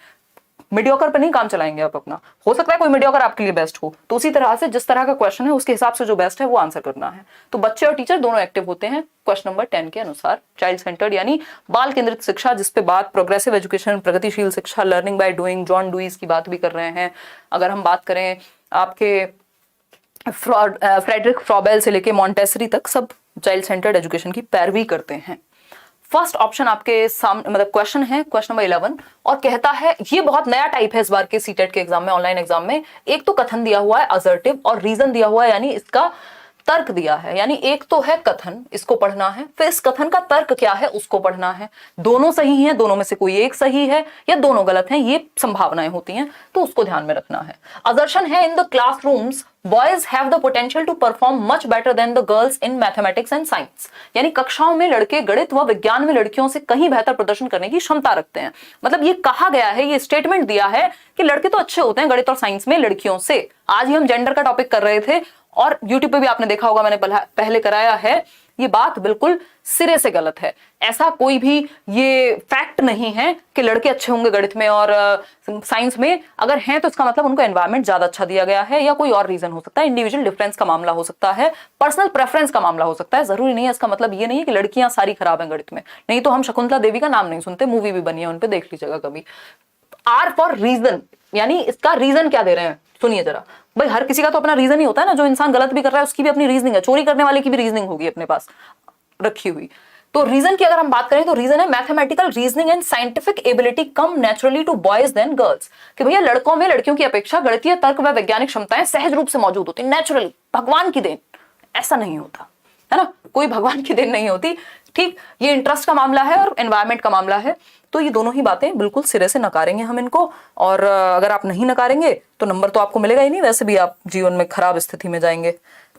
मीडियोकर पे नहीं काम चलाएंगे आप अपना। हो सकता है कोई मीडियोकर आपके लिए बेस्ट हो, तो उसी तरह से जिस तरह का क्वेश्चन है उसके हिसाब से जो बेस्ट है वो आंसर करना है। तो बच्चे और टीचर दोनों एक्टिव होते हैं क्वेश्चन नंबर 10 के अनुसार। चाइल्ड सेंटर्ड यानी बाल केंद्रित शिक्षा, जिसपे बात प्रोग्रेसिव एजुकेशन, प्रगतिशील शिक्षा, लर्निंग बाय डूइंग, जॉन डुईस की बात भी कर रहे हैं। अगर हम बात करें आपके फ्रेडरिक फ्रॉबेल से लेके मॉन्टेसरी तक, सब चाइल्ड सेंटर्ड एजुकेशन की पैरवी करते हैं। फर्स्ट ऑप्शन आपके सामने मतलब क्वेश्चन है क्वेश्चन नंबर 11 और कहता है, ये बहुत नया टाइप है इस बार के सीटेट के एग्जाम में, ऑनलाइन एग्जाम में। एक तो कथन दिया हुआ है असर्टिव और रीजन दिया हुआ है, यानी इसका तर्क दिया है। यानी एक तो है कथन, इसको पढ़ना है, फिर इस कथन का तर्क क्या है उसको पढ़ना है। दोनों सही हैं, दोनों में से कोई एक सही है या दोनों गलत हैं, ये संभावनाएं होती हैं, तो उसको ध्यान में रखना है। असर्शन है in the classrooms boys have the potential to perform much better than the girls in mathematics and science. यानी कक्षाओं में लड़के गणित व विज्ञान में लड़कियों से कहीं बेहतर प्रदर्शन करने की क्षमता रखते हैं। मतलब ये कहा गया है, ये स्टेटमेंट दिया है कि लड़के तो अच्छे होते हैं गणित और साइंस में लड़कियों से। आज ही हम जेंडर का टॉपिक कर रहे थे और यूट्यूब पे भी आपने देखा होगा, मैंने पहले कराया है। ये बात बिल्कुल सिरे से गलत है। ऐसा कोई भी ये फैक्ट नहीं है कि लड़के अच्छे होंगे गणित में और साइंस में। अगर हैं तो इसका मतलब उनको एनवायरनमेंट ज्यादा अच्छा दिया गया है या कोई और रीजन हो सकता है, इंडिविजुअल डिफरेंस का मामला हो सकता है, पर्सनल प्रेफरेंस का मामला हो सकता है। जरूरी नहीं है, इसका मतलब ये नहीं है कि लड़कियां सारी खराब हैं गणित में। नहीं तो हम शकुंतला देवी का नाम नहीं सुनते, मूवी भी बनी है उन पे, देख लीजिएगा कभी। आर फॉर रीजन, यानी इसका रीजन क्या दे रहे हैं सुनिए जरा। भाई हर किसी का तो अपना रीजन ही होता है ना, जो इंसान गलत भी कर रहा है उसकी भी अपनी रीजनिंग है, चोरी करने वाले की भी रीजनिंग होगी अपने पास रखी हुई। तो रीजन की अगर हम बात करें तो रीजन है mathematical reasoning and scientific ability come naturally to boys than girls. कि भैया लड़कों में लड़कियों की अपेक्षा गणितीय तर्क व वैज्ञानिक क्षमताएं सहज रूप से मौजूद होती, नेचुरली, भगवान की देन। ऐसा नहीं होता है ना, कोई भगवान की देन नहीं होती। ठीक, ये इंटरेस्ट का मामला है और एनवायरमेंट का मामला है। तो ये दोनों ही बातें बिल्कुल सिरे से नकारेंगे हम इनको, और अगर आप नहीं नकारेंगे तो नंबर तो आपको मिलेगा ही नहीं, वैसे भी आप जीवन में खराब स्थिति में जाएंगे।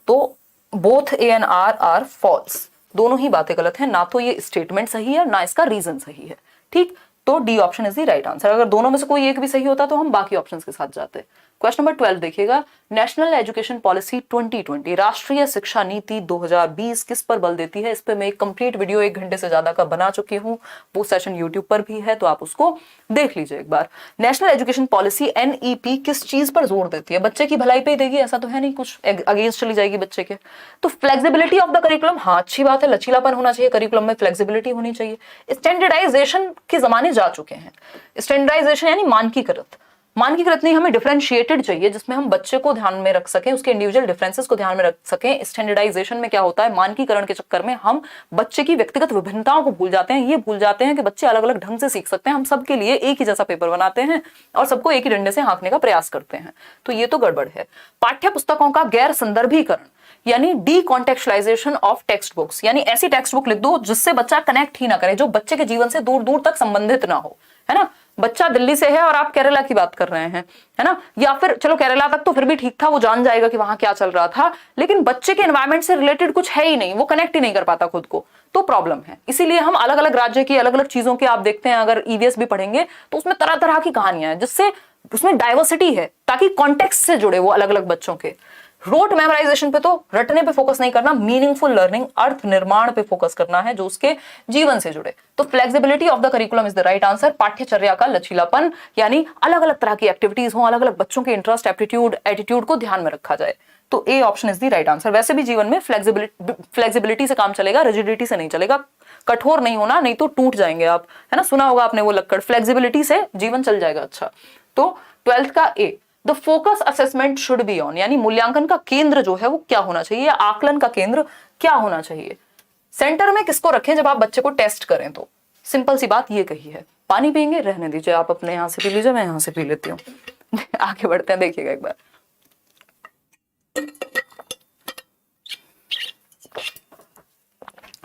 तो both A and R are false, दोनों ही बातें गलत हैं, ना तो ये स्टेटमेंट सही है ना इसका रीजन सही है। ठीक, तो D option is the right answer. अगर दोनों में से कोई एक भी सही होता तो हम बाकी ऑप्शंस के साथ जाते। क्वेश्चन नंबर 12 देखिएगा, नेशनल एजुकेशन पॉलिसी 2020 राष्ट्रीय शिक्षा नीति 2020 किस पर बल देती है। इस पर मैं एक कंप्लीट वीडियो 1 घंटे से ज्यादा का बना चुकी हूँ, वो सेशन यूट्यूब पर भी है, तो आप उसको देख लीजिए एक बार। नेशनल एजुकेशन पॉलिसी NEP किस चीज पर जोर देती है, बच्चे की भलाई पे देगी, ऐसा तो है नहीं कुछ अगेंस्ट चली जाएगी बच्चे के। तो फ्लेक्सिबिलिटी ऑफ द करिकुलम, हाँ अच्छी बात है, लचीलापन होना चाहिए करिकुलम में, फ्लेक्सिबिलिटी होनी चाहिए। स्टैंडर्डाइजेशन के जमाने जा चुके हैं। स्टैंडर्डाइजेशन यानी मानकीकृत, मानकीकृत नहीं, हमें डिफरेंशिएटेड चाहिए जिसमें हम बच्चे को ध्यान में रख सकें, उसके इंडिविजुअल डिफरेंसेस को ध्यान में रख सकें। स्टैंडर्डाइजेशन में क्या होता है, मानकीकरण के चक्कर में हम बच्चे की व्यक्तिगत विभिन्नताओं को भूल जाते हैं। ये भूल जाते हैं कि बच्चे अलग अलग ढंग से सीख सकते हैं। हम सबके लिए एक ही जैसा पेपर बनाते हैं और सबको एक ही डंडे से हाँकने का प्रयास करते हैं, तो ये तो गड़बड़ है। पाठ्य पुस्तकों का गैर संदर्भीकरण यानी डी कॉन्टेक्चुअलाइजेशन ऑफ टेक्स्ट बुक्स, यानी ऐसी टेक्स्ट बुक लिख दो जिससे बच्चा कनेक्ट ही ना करे, जो बच्चे के जीवन से दूर दूर तक संबंधित ना हो, है ना। बच्चा दिल्ली से है और आप केरला की बात कर रहे हैं, है ना, या फिर चलो केरला तक तो फिर भी ठीक था, वो जान जाएगा कि वहां क्या चल रहा था, लेकिन बच्चे के एनवायरनमेंट से रिलेटेड कुछ है ही नहीं, वो कनेक्ट ही नहीं कर पाता खुद को, तो प्रॉब्लम है। इसीलिए हम अलग अलग राज्य की अलग अलग चीजों के आप देखते हैं, अगर ईवीएस भी पढ़ेंगे तो उसमें तरह तरह की कहानियां हैं, जिससे उसमें डाइवर्सिटी है, ताकि कॉन्टेक्स्ट से जुड़े वो अलग अलग बच्चों के। रोट मेमोराइजेशन पे तो रटने पे फोकस नहीं करना, मीनिंगफुल लर्निंग, अर्थ निर्माण पे फोकस करना है जो उसके जीवन से जुड़े। तो flexibility of the curriculum is the right answer. पाठ्यचर्या का लचीलापन, यानी अलग अलग तरह की एक्टिविटीज हो, अलग अलग बच्चों के इंटरेस्ट, एप्टीट्यूड, एटीट्यूड को ध्यान में रखा जाए। तो A option is the right answer. वैसे भी जीवन में फ्लेक्सिबिलिटी से काम चलेगा, रिजिडिटी से नहीं चलेगा। कठोर नहीं होना, नहीं तो टूट जाएंगे आप, है ना, सुना होगा आपने वो लक्कड़। फ्लेक्सिबिलिटी से जीवन चल जाएगा अच्छा। तो 12th का A, the focus assessment should be on, यानी मूल्यांकन का केंद्र जो है वो क्या होना चाहिए, आकलन का केंद्र क्या होना चाहिए। सेंटर में किसको रखें जब आप बच्चे को टेस्ट करें? तो सिंपल सी बात ये कही है। पानी पियेंगे, रहने दीजिए, आप अपने यहां से पी लीजिए, मैं यहां से पी लेती हूँ। आगे बढ़ते हैं, देखिएगा एक बार।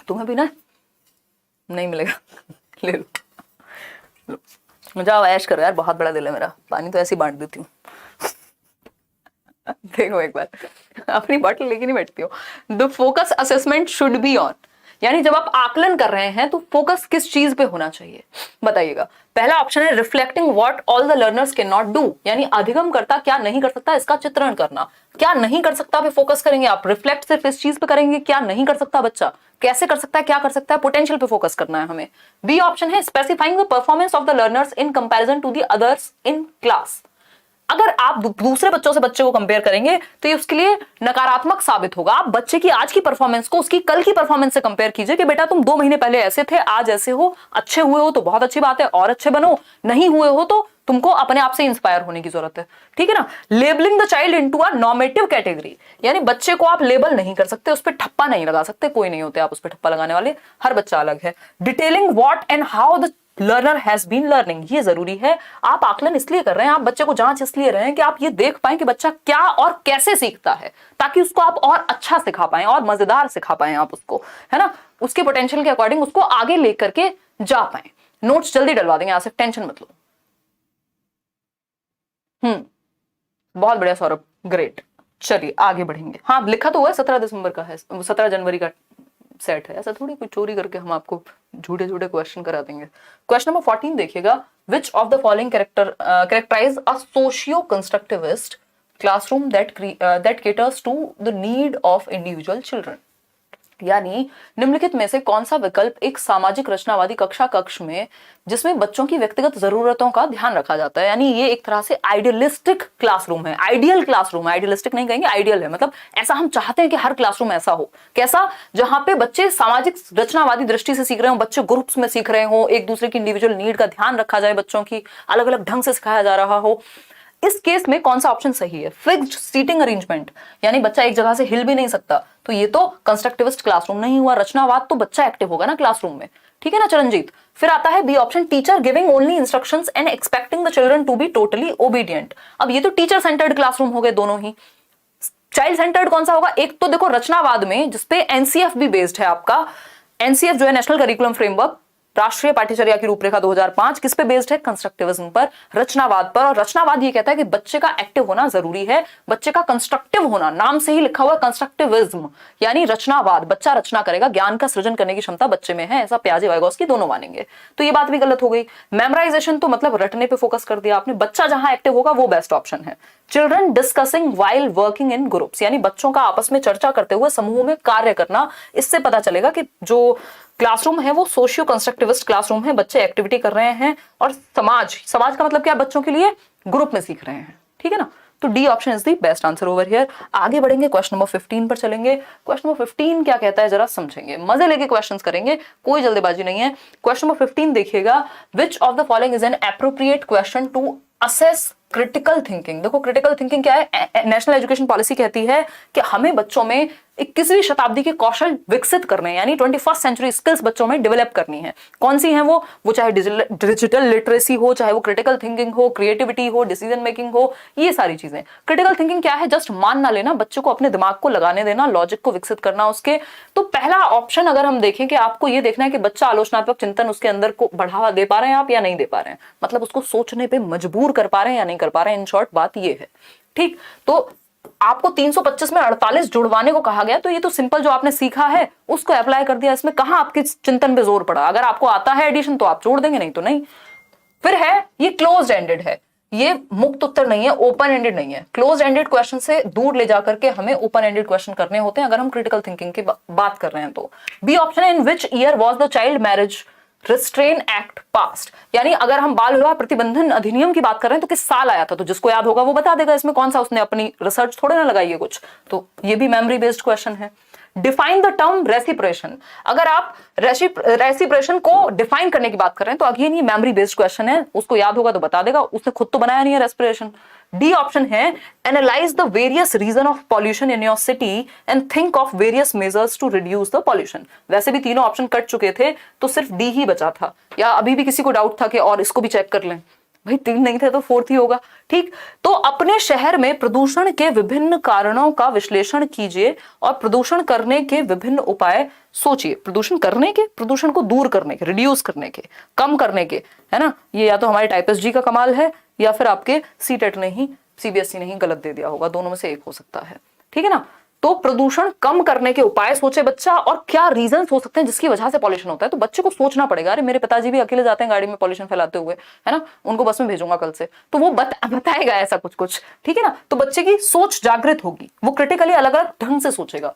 तुम्हें पीना है? नहीं मिलेगा। ले लो, जाओ ऐश करो यार, बहुत बड़ा दिल है मेरा, पानी तो ऐसे ही बांट देती हूँ। देखो एक बार, अपनी बॉटल लेके नहीं बैठती हो। The focus assessment should be on, यानी जब आप आकलन कर रहे हैं तो फोकस किस चीज पे होना चाहिए, बताइएगा। पहला ऑप्शन है reflecting what all the learners can not do, यानी अधिगम करता क्या नहीं कर सकता, इसका चित्रण करना। क्या नहीं कर सकता पे फोकस करेंगे आप, रिफ्लेक्ट सिर्फ इस चीज पे करेंगे, क्या नहीं कर सकता बच्चा, कैसे कर सकता है, क्या कर सकता है, पोटेंशियल पे फोकस करना है हमें। बी ऑप्शन है specifying the performance of the learners in comparison to the others in class. अगर आप दूसरे बच्चों से बच्चे को कंपेयर करेंगे तो ये उसके लिए नकारात्मक साबित होगा। आप बच्चे की आज की परफॉर्मेंस को उसकी कल की परफॉर्मेंस से कंपेयर कीजिए कि बेटा तुम 2 महीने पहले ऐसे थे, आज ऐसे हो। अच्छे हुए हो तो बहुत अच्छी बात है, और अच्छे बनो। नहीं हुए हो तो तुमको अपने आप से इंस्पायर होने की जरूरत है, ठीक है ना। Labelling the child into a normative category, यानी बच्चे को आप लेबल नहीं कर सकते, उस पर ठप्पा नहीं लगा सकते, कोई नहीं होते आप उस पर ठप्पा लगाने वाले, हर बच्चा अलग है। Detailing what and how the learner has been learning, ये जरूरी है। आप आकलन इसलिए कर रहे हैं, आप बच्चे को जांच इसलिए रहे हैं कि आप ये देख पाएं कि बच्चा क्या और कैसे सीखता है, ताकि उसको आप और अच्छा सिखा पाएं और मजेदार सिखा पाएं आप उसको, है ना, उसके पोटेंशियल के अकॉर्डिंग उसको आगे लेकर के जा पाए। नोट्स जल्दी डलवा देंगे, आप टेंशन मत लो। बहुत बढ़िया सौरभ, ग्रेट। चलिए आगे बढ़ेंगे। हाँ लिखा तो हुआ है 17 दिसंबर का है, 17 जनवरी का सेट है, ऐसा थोड़ी कोई चोरी करके हम आपको झूठे झूठे क्वेश्चन करा देंगे। क्वेश्चन नंबर 14 देखिएगा, which of the following characterize a socio constructivist classroom that caters to the need of individual children, यानी निम्नलिखित में से कौन सा विकल्प एक सामाजिक रचनावादी कक्षा कक्ष में जिसमें बच्चों की व्यक्तिगत जरूरतों का ध्यान रखा जाता है, यानी ये एक तरह से आइडियलिस्टिक क्लासरूम है, आइडियल क्लासरूम है, आइडियलिस्टिक नहीं कहेंगे, आइडियल है, मतलब ऐसा हम चाहते हैं कि हर क्लासरूम ऐसा हो। कैसा? जहां पे बच्चे सामाजिक रचनावादी दृष्टि से सीख रहे हो, बच्चे ग्रुप्स में सीख रहे हो, एक दूसरे की इंडिविजुअल नीड का ध्यान रखा जाए, बच्चों की अलग अलग ढंग से सिखाया जा रहा हो। इस केस में कौन सा ऑप्शन सही है? फिक्स्ड सीटिंग अरेंजमेंट, यानी बच्चा एक जगह से हिल भी नहीं सकता, तो ये तो कंस्ट्रक्टिविस्ट क्लासरूम नहीं हुआ। रचनावाद तो बच्चा एक्टिव होगा ना क्लासरूम में, ठीक है ना चरणजीत। फिर आता है B option, teacher giving only instructions and expecting the children to be totally obedient. अब ये तो टीचर सेंटर्ड क्लासरूम हो गए दोनों ही। चाइल्ड सेंटर्ड कौन सा होगा? एक तो देखो रचनावाद में जिसपे एनसीएफ भी बेस्ड है आपका, एनसीएफ जो है नेशनल करिकुलम फ्रेमवर्क, राष्ट्रीय पाठ्यचर्या की रूपरेखा 2005, किस पे बेस्ड है? कंस्ट्रक्टिविज्म पर, रचनावाद पर। और रचनावाद ये कहता है कि बच्चे का एक्टिव होना जरूरी है, बच्चे का कंस्ट्रक्टिव होना, नाम से ही लिखा हुआ कंस्ट्रक्टिविज्म यानी रचनावाद, बच्चा रचना करेगा, ज्ञान का सृजन करने की क्षमता बच्चे में है, ऐसा पियाजे वाइगोस्की दोनों मानेंगे। तो ये बात भी गलत हो गई। मेमोराइजेशन तो मतलब रटने पे फोकस कर दिया आपने, बच्चा जहां एक्टिव होगा वो बेस्ट ऑप्शन है। Children discussing while working in groups, यानी बच्चों का आपस में चर्चा करते हुए समूह में कार्य करना, इससे पता चलेगा कि जो क्लासरूम है वो सोशियो कंस्ट्रक्टिविस्ट क्लासरूम है, बच्चे एक्टिविटी कर रहे हैं। और समाज का मतलब क्या? बच्चों के लिए ग्रुप में सीख रहे हैं, ठीक है ना। तो D option is the best answer over here. आगे बढ़ेंगे, क्वेश्चन नंबर 15 पर चलेंगे। क्वेश्चन नंबर 15 क्या कहता है जरा समझेंगे, मजे लेके क्वेश्चंस करेंगे, कोई जल्दीबाजी नहीं है। क्वेश्चन नंबर 15 देखिएगा, which of the following is an appropriate question to assess critical thinking. देखो क्रिटिकल थिंकिंग क्या है? नेशनल एजुकेशन पॉलिसी कहती है कि हमें बच्चों में 21वीं शताब्दी के कौशल विकसित करने, यानी 21st सेंचुरी स्किल्स बच्चों में डेवलप करनी है। कौन सी हैं वो चाहे डिजिटल लिटरेसी हो, चाहे वो क्रिटिकल थिंकिंग हो, क्रिएटिविटी हो, डिसीजन मेकिंग हो, ये सारी चीजें। क्रिटिकल थिंकिंग क्या है? जस्ट मान ना लेना, बच्चों को अपने दिमाग को लगाने देना, लॉजिक को विकसित करना उसके। तो पहला ऑप्शन अगर हम देखें कि आपको ये देखना है कि बच्चा आलोचनात्मक चिंतन उसके अंदर को बढ़ावा दे पा रहे हैं आप या नहीं दे पा रहे हैं, मतलब उसको सोचने पे मजबूर कर पा रहे हैं या नहीं कर पा रहे हैं, इन शॉर्ट बात ये है, ठीक। तो आपको 325 में 48 जुड़वाने को कहा गया, तो ये तो सिंपल जो आपने सीखा है उसको अप्लाई कर दिया, इसमें कहां आपके चिंतन पे जोर पड़ा। अगर आपको आता है एडिशन तो आप जोड़ देंगे, नहीं तो नहीं। फिर है ये क्लोज एंडेड है, ये मुक्त उत्तर नहीं है, ओपन एंडेड नहीं है। क्लोज एंडेड क्वेश्चन से दूर ले जाकर के हमें ओपन एंडेड क्वेश्चन करने होते हैं अगर हम क्रिटिकल थिंकिंग की बात कर रहे हैं तो। बी ऑप्शन है in which year was the child marriage restraint act passed, यानी अगर हम बाल विवाह प्रतिबंधन अधिनियम की बात कर रहे हैं तो किस साल आया था, तो जिसको याद होगा वो बता देगा, इसमें कौन सा उसने अपनी रिसर्च थोड़े ना लगाई है कुछ, तो ये भी मेमोरी बेस्ड क्वेश्चन है। डिफाइन द टर्म रेसिप्रेशन, अगर आप रेसिप्रेशन को डिफाइन करने की बात कर रहे हैं तो अगेन ये मेमोरी बेस्ड क्वेश्चन है, उसको याद होगा तो बता देगा, उसने खुद तो बनाया नहीं है रेस्पिरेशन। डी ऑप्शन है analyse the various reason of pollution in your city and think of various measures to reduce the pollution. वैसे भी तीनों ऑप्शन कट चुके थे तो सिर्फ डी ही बचा था, या अभी भी किसी को डाउट था कि और इसको भी चेक कर लें, भाई 3 नहीं थे तो 4th ही होगा। ठीक, तो अपने शहर में प्रदूषण के विभिन्न कारणों का विश्लेषण कीजिए और प्रदूषण करने के विभिन्न उपाय सोचिए। प्रदूषण करने के, प्रदूषण को दूर करने के, रिड्यूस करने के, कम करने के, है ना। ये या तो हमारे टाइपिस्ट जी का कमाल है या फिर आपके सीटेट ने ही, सीबीएसई ने ही गलत दे दिया होगा, दोनों में से एक हो सकता है। ठीक है ना। तो प्रदूषण कम करने के उपाय सोचे बच्चा, और क्या रीजंस हो सकते हैं जिसकी वजह से पॉल्यूशन होता है, तो बच्चे को सोचना पड़ेगा। अरे मेरे पिताजी भी अकेले जाते हैं गाड़ी में पॉल्यूशन फैलाते हुए, है ना, उनको बस में भेजूंगा कल से, तो वो बताएगा ऐसा कुछ कुछ। ठीक है ना, तो बच्चे की सोच जागृत होगी, वो क्रिटिकली अलग अलग ढंग से सोचेगा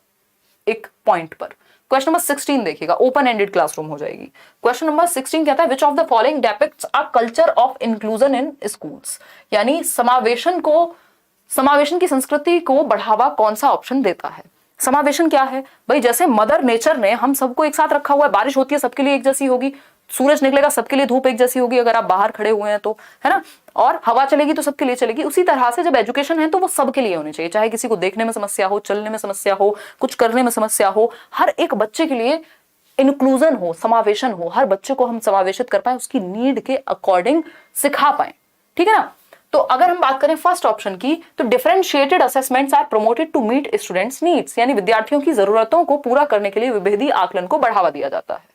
एक पॉइंट पर। क्वेश्चन नंबर 16 देखिएगा, ओपन एंडेड क्लासरूम हो जाएगी। क्वेश्चन नंबर 16 कहता है which of the following depicts a culture of inclusion in schools, यानी समावेशन की संस्कृति को बढ़ावा कौन सा ऑप्शन देता है। समावेशन क्या है भाई, जैसे मदर नेचर ने हम सबको एक साथ रखा हुआ है, बारिश होती है सबके लिए एक जैसी होगी, सूरज निकलेगा सबके लिए धूप एक जैसी होगी अगर आप बाहर खड़े हुए हैं तो, है ना, और हवा चलेगी तो सबके लिए चलेगी। उसी तरह से जब एजुकेशन है तो वो सबके लिए होनी चाहिए, चाहे किसी को देखने में समस्या हो, चलने में समस्या हो, कुछ करने में समस्या हो, हर एक बच्चे के लिए इंक्लूजन हो, समावेशन हो, हर बच्चे को हम समावेशित कर पाए, उसकी नीड के अकॉर्डिंग सिखा पाए। ठीक है ना। तो अगर हम बात करें फर्स्ट ऑप्शन की, तो differentiated assessments are promoted to meet students needs, यानी विद्यार्थियों की जरूरतों को पूरा करने के लिए विभेदी आकलन को बढ़ावा दिया जाता है।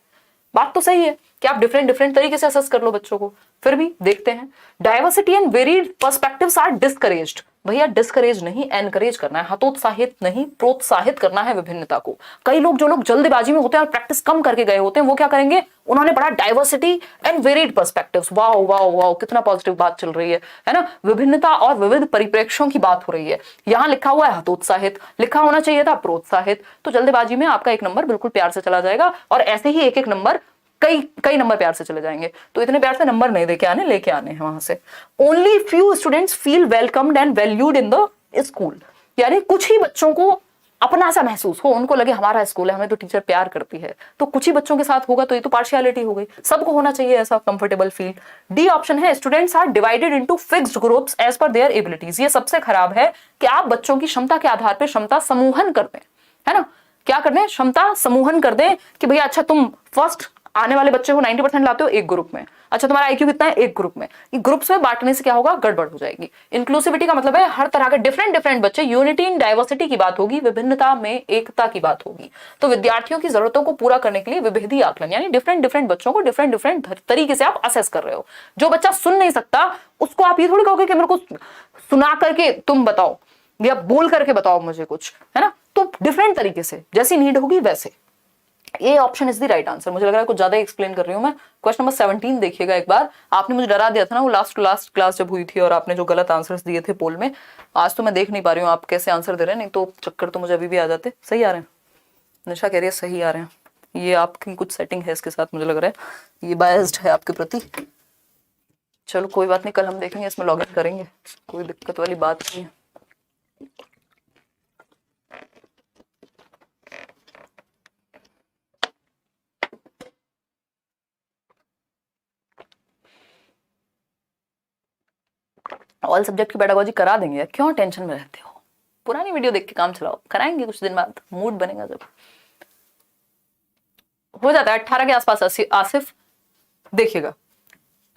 बात तो सही है कि आप डिफरेंट तरीके से असेस कर लो बच्चों को। फिर भी देखते हैं, diversity and varied perspectives are discouraged, भैया डिस्करेज नहीं, एनकरेज करना है, हतोत्साहित नहीं, प्रोत्साहित करना है विभिन्नता को। कई लोग जो लोग जल्दबाजी में होते हैं और प्रैक्टिस कम करके गए होते हैं, वो क्या करेंगे, उन्होंने पढ़ा diversity and varied perspectives, wow wow wow कितना पॉजिटिव बात चल रही है ना, विभिन्नता और विविध परिप्रेक्ष्यों की बात हो रही है। यहाँ लिखा हुआ है हतोत्साहित, लिखा होना चाहिए था प्रोत्साहित, तो जल्दबाजी में आपका एक नंबर बिल्कुल प्यार से चला जाएगा, और ऐसे ही एक एक नंबर कई नंबर प्यार से चले जाएंगे। तो इतने प्यार से नंबर नहीं लेके आने हैं वहां से। Only few students feel welcomed and valued in the school, यानी कुछ ही बच्चों को अपना सा महसूस हो, उनको लगे हमारा स्कूल है, हमें तो टीचर प्यार करती है, तो कुछ ही बच्चों के साथ होगा, तो ये तो पार्शियलिटी हो गई, सबको होना चाहिए ऐसा कंफर्टेबल फील। डी ऑप्शन है students are divided into fixed groups as per their abilities, ये सबसे खराब है कि आप बच्चों की क्षमता के आधार पर क्षमता समूहन कर दें, है ना, क्या कर दें, क्षमता समूहन कर दें कि भैया अच्छा तुम फर्स्ट आने वाले बच्चे को 90% लाते हो एक ग्रुप में, अच्छा तुम्हारा आईक्यू कितना है एक ग्रुप में, ग्रुप्स में बांटने से क्या होगा, गड़बड़ हो जाएगी। इंक्लूसिविटी का मतलब है हर तरह के डिफरेंट बच्चे, यूनिटी इन डाइवर्सिटी की बात होगी, विभिन्नता में एकता की बात होगी। तो विद्यार्थियों की जरूरतों को पूरा करने के लिए विभेदी आकलन, यानी डिफरेंट बच्चों को डिफरेंट तरीके से आप असेस कर रहे हो। जो बच्चा सुन नहीं सकता उसको आप ये थोड़ी कहोगे कि मेरे को सुना करके तुम बताओ या बोल करके बताओ मुझे कुछ, है ना, तो डिफरेंट तरीके से जैसी नीड होगी वैसे। ये option is the right answer. मुझे लग रहा है कुछ ज्यादा एक्सप्लेन कर रही हूं मैं। क्वेश्चन नंबर 17 देखिएगा एक बार। आपने मुझे डरा दिया था ना वो लास्ट क्लास जब हुई थी और आपने जो गलत आंसर्स दिए थे पोल में, आज तो मैं देख नहीं पा रही हूँ आप कैसे आंसर दे रहे हैं, नहीं तो चक्कर तो मुझे अभी भी आ जाते। सही आ रहे हैं, निशा कह रही है सही आ रहे हैं। ये आपकी कुछ सेटिंग है इसके साथ, मुझे लग रहा है ये बायस्ड है आपके प्रति। चलो कोई बात नहीं, कल हम देखेंगे, इसमें लॉग इन करेंगे, कोई दिक्कत वाली बात नहीं है। ऑल सब्जेक्ट की पेडागोजी करा देंगे, क्यों टेंशन में रहते हो, पुरानी वीडियो देख के काम चलाओ, कराएंगे कुछ दिन बाद, मूड बनेगा जब हो जाता है 18 के आसपास। आसिफ देखिएगा,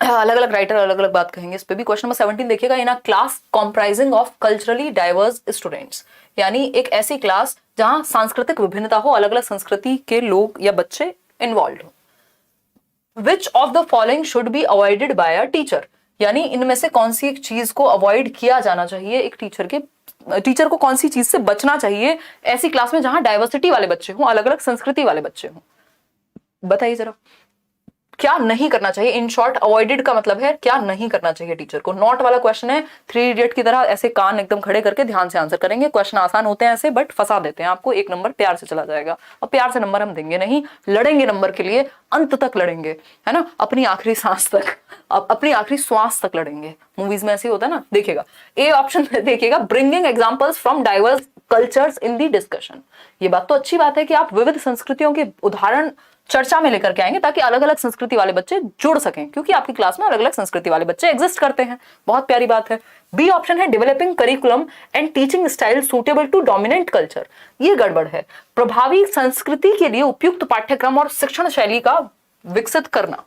अलग अलग राइटर अलग अलग बात कहेंगे इस पे भी। क्वेश्चन नंबर 17 देखिएगा, in a class comprising of culturally diverse students, यानी एक ऐसी क्लास जहां सांस्कृतिक विभिन्नता हो, अलग अलग संस्कृति के लोग या बच्चे इन्वॉल्व हो। विच of the following should be avoided by a teacher, यानी इनमें से कौन सी एक चीज को अवॉइड किया जाना चाहिए एक टीचर के टीचर को कौन सी चीज से बचना चाहिए ऐसी क्लास में जहां डाइवर्सिटी वाले बच्चे हों, अलग अलग संस्कृति वाले बच्चे हों? बताइए जरा, क्या नहीं करना चाहिए? इन शॉर्ट, अवॉइडेड का मतलब है क्या नहीं करना चाहिए टीचर को। नॉट वाला क्वेश्चन है, 3 इडियट की तरह ऐसे कान एकदम खड़े करके ध्यान से आंसर करेंगे। क्वेश्चन आसान होते हैं ऐसे, बट फंसा देते हैं आपको। 1 नंबर प्यार से चला जाएगा, और प्यार से नंबर हम देंगे नहीं, लड़ेंगे नंबर के लिए, अंत तक लड़ेंगे, है ना, अपनी आखिरी सांस तक, अपनी आखिरी श्वास तक लड़ेंगे। मूवीज में ऐसे होता है ना, देखिएगा ए ऑप्शन देखिएगा, bringing examples from diverse cultures in the discussion. ये बात तो अच्छी बात है कि आप विविध संस्कृतियों के उदाहरण चर्चा में लेकर के आएंगे ताकि अलग अलग संस्कृति वाले बच्चे जुड़ सकें, क्योंकि आपकी क्लास में अलग अलग संस्कृति वाले बच्चे एग्जिस्ट करते हैं। बहुत प्यारी बात है। बी ऑप्शन है, developing curriculum and teaching style suitable to dominant culture. ये गड़बड़ है। प्रभावी संस्कृति के लिए उपयुक्त पाठ्यक्रम और शिक्षण शैली का विकसित करना,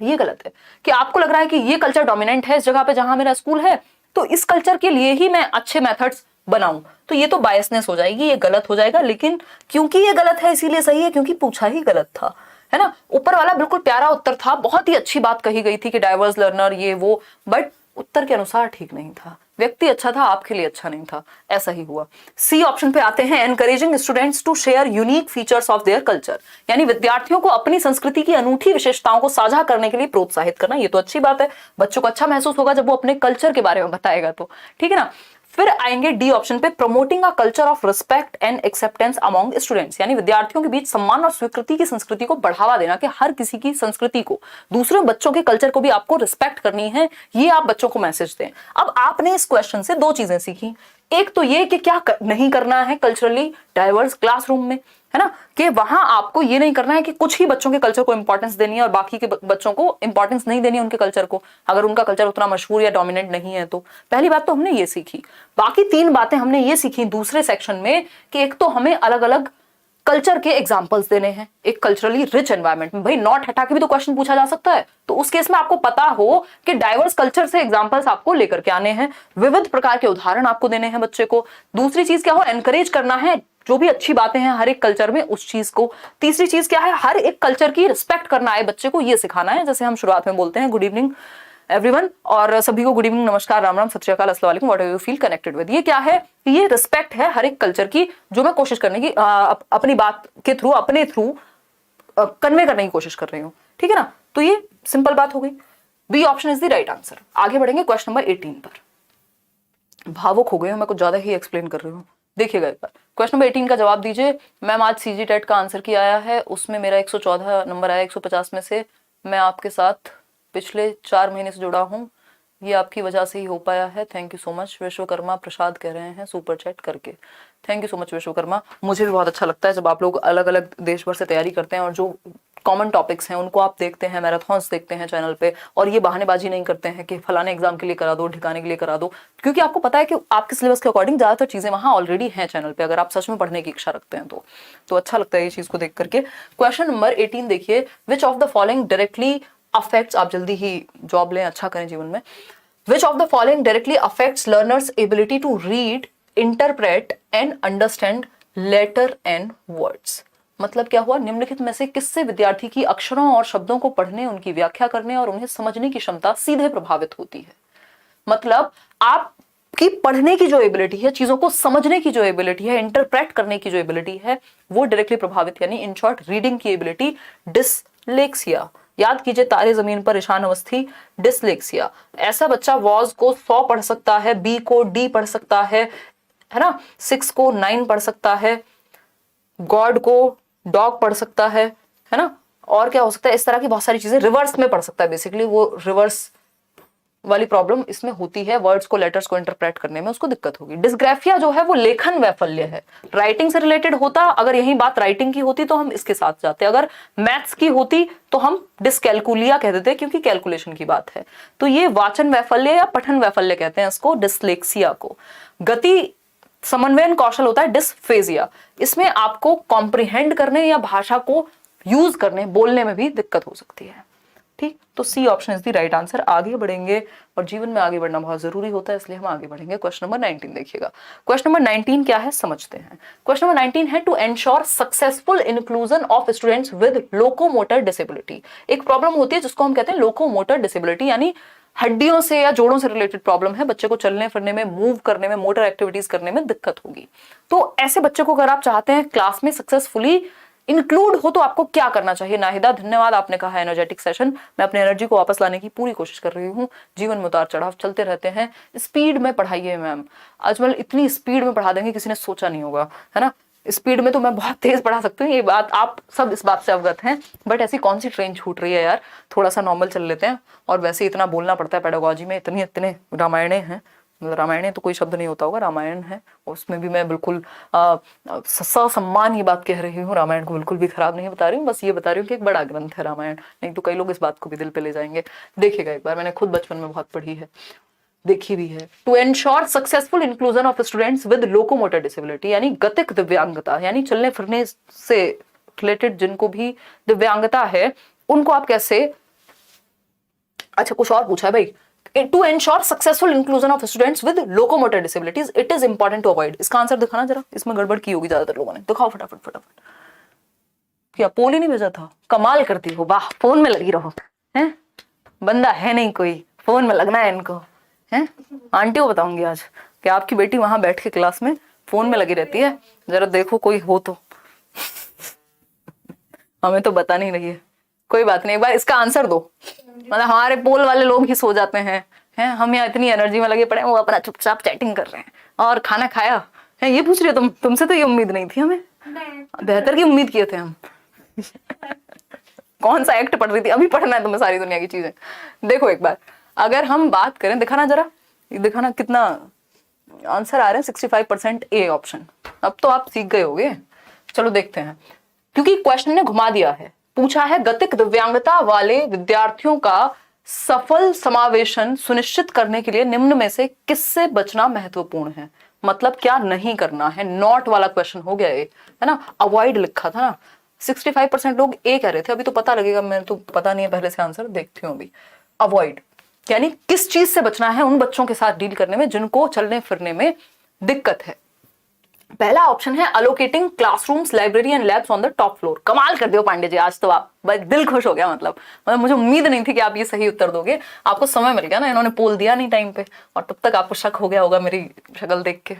ये गलत है कि आपको लग रहा है कि ये कल्चर डोमिनेंट है इस जगह पे जहां मेरा स्कूल है, तो इस कल्चर के लिए ही मैं अच्छे मेथड्स बनाऊं, तो ये तो बायसनेस हो जाएगी, ये गलत हो जाएगा। लेकिन क्योंकि ये गलत है इसीलिए सही है, क्योंकि पूछा ही गलत था, है ना। ऊपर वाला बिल्कुल प्यारा उत्तर था, बहुत ही अच्छी बात कही गई थी कि डाइवर्स लर्नर ये वो, बट उत्तर के अनुसार ठीक नहीं था। व्यक्ति अच्छा था, आपके लिए अच्छा नहीं था, ऐसा ही हुआ। सी ऑप्शन पे आते हैं, encouraging students to share unique features of their culture, यानी विद्यार्थियों को अपनी संस्कृति की अनूठी विशेषताओं को साझा करने के लिए प्रोत्साहित करना। ये तो अच्छी बात है, बच्चों को अच्छा महसूस होगा जब वो अपने कल्चर के बारे में बताएगा तो, ठीक है ना। फिर आएंगे डी ऑप्शन पे, promoting a culture of respect and acceptance among students, यानी विद्यार्थियों के बीच सम्मान और स्वीकृति की संस्कृति को बढ़ावा देना, कि हर किसी की संस्कृति को, दूसरे बच्चों के कल्चर को भी आपको रिस्पेक्ट करनी है, ये आप बच्चों को मैसेज दें। अब आपने इस क्वेश्चन से 2 चीजें सीखी। एक तो ये कि क्या नहीं करना है कल्चरली डाइवर्स क्लासरूम में, है ना, कि वहां आपको ये नहीं करना है कि कुछ ही बच्चों के कल्चर को इंपॉर्टेंस देनी है और बाकी के बच्चों को इंपॉर्टेंस नहीं देनी है उनके कल्चर को, अगर उनका कल्चर उतना मशहूर या डोमिनेंट नहीं है तो। पहली बात तो हमने ये सीखी। बाकी 3 बातें हमने ये सीखी दूसरे सेक्शन में, कि एक तो हमें अलग अलग कल्चर के एग्जाम्पल्स देने हैं एक कल्चरली रिच एनवायरनमेंट में। भाई नॉट हटा के भी तो क्वेश्चन पूछा जा सकता है, तो उस केस में आपको पता हो कि डाइवर्स कल्चर से एग्जाम्पल्स आपको लेकर के आने हैं, विविध प्रकार के उदाहरण आपको देने हैं बच्चे को। दूसरी चीज क्या हो, एनकरेज करना है जो भी अच्छी बातें हैं हर एक कल्चर में उस चीज को। तीसरी चीज क्या है, हर एक कल्चर की रिस्पेक्ट करना है बच्चे को, ये सिखाना है। जैसे हम शुरुआत में बोलते हैं गुड इवनिंग एवरीवन, और सभी को गुड इवनिंग, नमस्कार, राम राम, सत श्री अकाल, अस्सलाम वालेकुम, what you feel connected with. ये क्या है, ये रिस्पेक्ट है हर एक कल्चर की, जो मैं कोशिश करने की अपनी बात के थ्रू, अपने थ्रू कन्वे करने की कोशिश कर रही हूँ, ठीक है ना। तो ये सिंपल बात हो गई। B option is the right answer. आगे बढ़ेंगे क्वेश्चन नंबर 18 पर। भावुक हो गए हूं, मैं कुछ ज्यादा ही एक्सप्लेन कर रही हूँ। देखिएगा एक बार, क्वेश्चन नंबर 18 का जवाब दीजिए। मैम आज सीजी टेट का आंसर की आया है, उसमें मेरा 114 नंबर आया 150 में से। मैं आपके साथ पिछले 4 महीने से जुड़ा हूँ, ये आपकी वजह से ही हो पाया है। Thank you so much. Vishwakarma Prasad कह रहे हैं सुपर चैट करके, thank you so much Vishwakarma. मुझे भी बहुत अच्छा लगता है जब आप लोग अलग अलग देश भर से तैयारी करते हैं और जो कॉमन टॉपिक्स हैं उनको आप देखते हैं, मैराथन्स देखते हैं चैनल पे, और ये बहानेबाजी नहीं करते हैं कि फलाने एग्जाम के लिए करा दो, ठिकाने के लिए करा दो, क्योंकि आपको पता है कि आपके सिलेबस के अकॉर्डिंग ज्यादातर चीजें वहां ऑलरेडी हैं चैनल पे, अगर आप सच में पढ़ने की इच्छा रखते हैं तो अच्छा लगता है ये चीज को देख करके। क्वेश्चन नंबर 18 देखिए, विच of the following directly affects, आप जल्दी ही जॉब लें, अच्छा करें जीवन में। Which of the following directly affects learners' ability to read, interpret and understand letter and words? मतलब क्या हुआ, निम्नलिखित में से किससे विद्यार्थी की अक्षरों और शब्दों को पढ़ने, उनकी व्याख्या करने और उन्हें समझने की क्षमता सीधे प्रभावित होती है। मतलब आपकी पढ़ने की जो एबिलिटी है, चीजों को समझने की जो एबिलिटी है, इंटरप्रेट करने की जो एबिलिटी है, वो डायरेक्टली प्रभावित, यानी इन शॉर्ट रीडिंग की एबिलिटी। डिसलेक्सिया, याद कीजिए तारे जमीन पर ईशान अवस्थी, डिसलेक्सिया। ऐसा बच्चा वॉज को 100 पढ़ सकता है, बी को डी पढ़ सकता है ना, 6 को 9 पढ़ सकता है, गॉड को डॉग पढ़ सकता है ना, और क्या हो सकता है, इस तरह की बहुत सारी चीजें रिवर्स में पढ़ सकता है। बेसिकली वो रिवर्स वाली प्रॉब्लम इसमें होती है, वर्ड्स को, लेटर्स को इंटरप्रेट करने में उसको दिक्कत होगी। डिस्ग्राफिया जो है वो लेखन वैफल्य है, राइटिंग से रिलेटेड होता, अगर यही बात राइटिंग की होती तो हम इसके साथ जाते, अगर मैथ्स की होती तो हम डिस्कैलकुलिया कह देते क्योंकि कैलकुलेशन की बात है। तो ये वाचन वैफल्य या पठन वैफल्य कहते हैं इसको, डिसलेक्सिया को। गति समन्वयन कौशल होता है डिस्फेजिया, इसमें आपको कॉम्प्रिहेंड करने या भाषा को यूज करने, बोलने में भी दिक्कत हो सकती है। ठीक, तो C option is the right answer. आगे बढ़ेंगे, और जीवन में आगे बढ़ना बहुत जरूरी होता है, इसलिए हम आगे बढ़ेंगे। क्वेश्चन नंबर 19 देखिएगा। क्वेश्चन नंबर 19 क्या है समझते हैं। क्वेश्चन नंबर 19 है, to ensure successful inclusion of students with locomotor disability. एक प्रॉब्लम होती है जिसको हम कहते हैं लोकोमोटर डिसेबिलिटी, यानी हड्डियों से या जोड़ों से रिलेटेड प्रॉब्लम है, बच्चे को चलने फिरने में, मूव करने में, मोटर एक्टिविटीज करने में दिक्कत होगी। तो ऐसे बच्चे को अगर आप चाहते हैं क्लास में सक्सेसफुली इंक्लूड हो तो आपको क्या करना चाहिए? नाहिदा धन्यवाद, आपने कहा एनर्जेटिक सेशन। मैं अपनी एनर्जी को वापस लाने की पूरी कोशिश कर रही हूँ। जीवन में उतार चढ़ाव चलते रहते हैं, स्पीड में पढ़ाइए मैम। अजमल इतनी स्पीड में पढ़ा देंगे किसी ने सोचा नहीं होगा, है ना। स्पीड में तो मैं बहुत तेज पढ़ा सकती हूँ, ये बात आप सब इस बात से अवगत हैं, बट ऐसी कौन सी ट्रेन छूट रही है यार, थोड़ा सा नॉर्मल चल लेते हैं। और वैसे इतना बोलना पड़ता है पेडागोजी में, इतने इतने रामायणे हैं, रामायण तो कोई शब्द नहीं होता होगा, रामायण है, उसमें भी मैं बिल्कुल ससम्मान ये बात कह रही हूँ। रामायण को बिल्कुल भी खराब नहीं बता रही हूँ, बस ये बता रही हूँ कि एक बड़ा ग्रंथ है रामायण, नहीं तो कई लोग इस बात को भी दिल पे ले जाएंगे। देखिएगा एक बार, मैंने खुद बचपन में बहुत पढ़ी है, देखी भी है। To ensure successful inclusion of students with locomotor disability, यानी गतिक दिव्यांगता, यानी चलने फिरने से रिलेटेड जिनको भी दिव्यांगता है उनको आप कैसे, अच्छा कुछ और पूछा है भाई, to ensure successful inclusion of students with locomotor disabilities it is important to avoid. इसका आंसर दिखाना जरा, इसमें गड़बड़ की होगी ज्यादातर लोगों ने, दिखाओ फटाफट फटाफट। क्या पोल ही नहीं भेजा था? कमाल करती हो, वाह, फोन में लगी रहो, हैं बंदा है नहीं कोई, फोन में लगना है इनको, हैं। आंटी को बताऊंगी आज कि आपकी बेटी वहां बैठ के क्लास में फोन में लगी रहती है, जरा देखो कोई हो तो। हमें तो बता नहीं रही है, कोई बात नहीं, एक बार इसका आंसर दो। मतलब हमारे पोल वाले लोग ही सो जाते हैं हम यहाँ इतनी एनर्जी में लगे पड़े हैं, वो अपना चुपचाप चैटिंग कर रहे हैं। और खाना खाया है, ये पूछ रहे हो तुम? तुमसे तो ये उम्मीद नहीं थी हमें, बेहतर की उम्मीद किए थे हम। कौन सा एक्ट पढ़ रही थी? अभी पढ़ना है तुम्हें सारी दुनिया की चीजें। देखो एक बार, अगर हम बात करें, दिखाना जरा, दिखाना कितना आंसर आ रहे हैं। 65% ए ऑप्शन। अब तो आप सीख गए होगे, चलो देखते हैं, क्योंकि क्वेश्चन ने घुमा दिया है। पूछा है गतिक दिव्यांगता वाले विद्यार्थियों का सफल समावेशन सुनिश्चित करने के लिए निम्न में से किससे बचना महत्वपूर्ण है। मतलब क्या नहीं करना है, नॉट वाला क्वेश्चन हो गया ये, है ना। अवॉइड लिखा था ना, 65% लोग ए कह रहे थे, अभी तो पता लगेगा, मैंने तो पता नहीं है पहले से आंसर, देखती हूँ अभी। अवॉइड यानी किस चीज से बचना है उन बच्चों के साथ डील करने में जिनको चलने फिरने में दिक्कत है। पहला ऑप्शन है allocating classrooms, library and labs on the top floor. कमाल कर दियो पांडे जी, आज तो आप दिल खुश हो गया। मतलब मुझे उम्मीद नहीं थी कि आप ये सही उत्तर दोगे, आपको समय मिल गया ना, इन्होंने पोल दिया नहीं टाइम पे, और तब तक आपको शक हो गया होगा मेरी शक्ल देख के।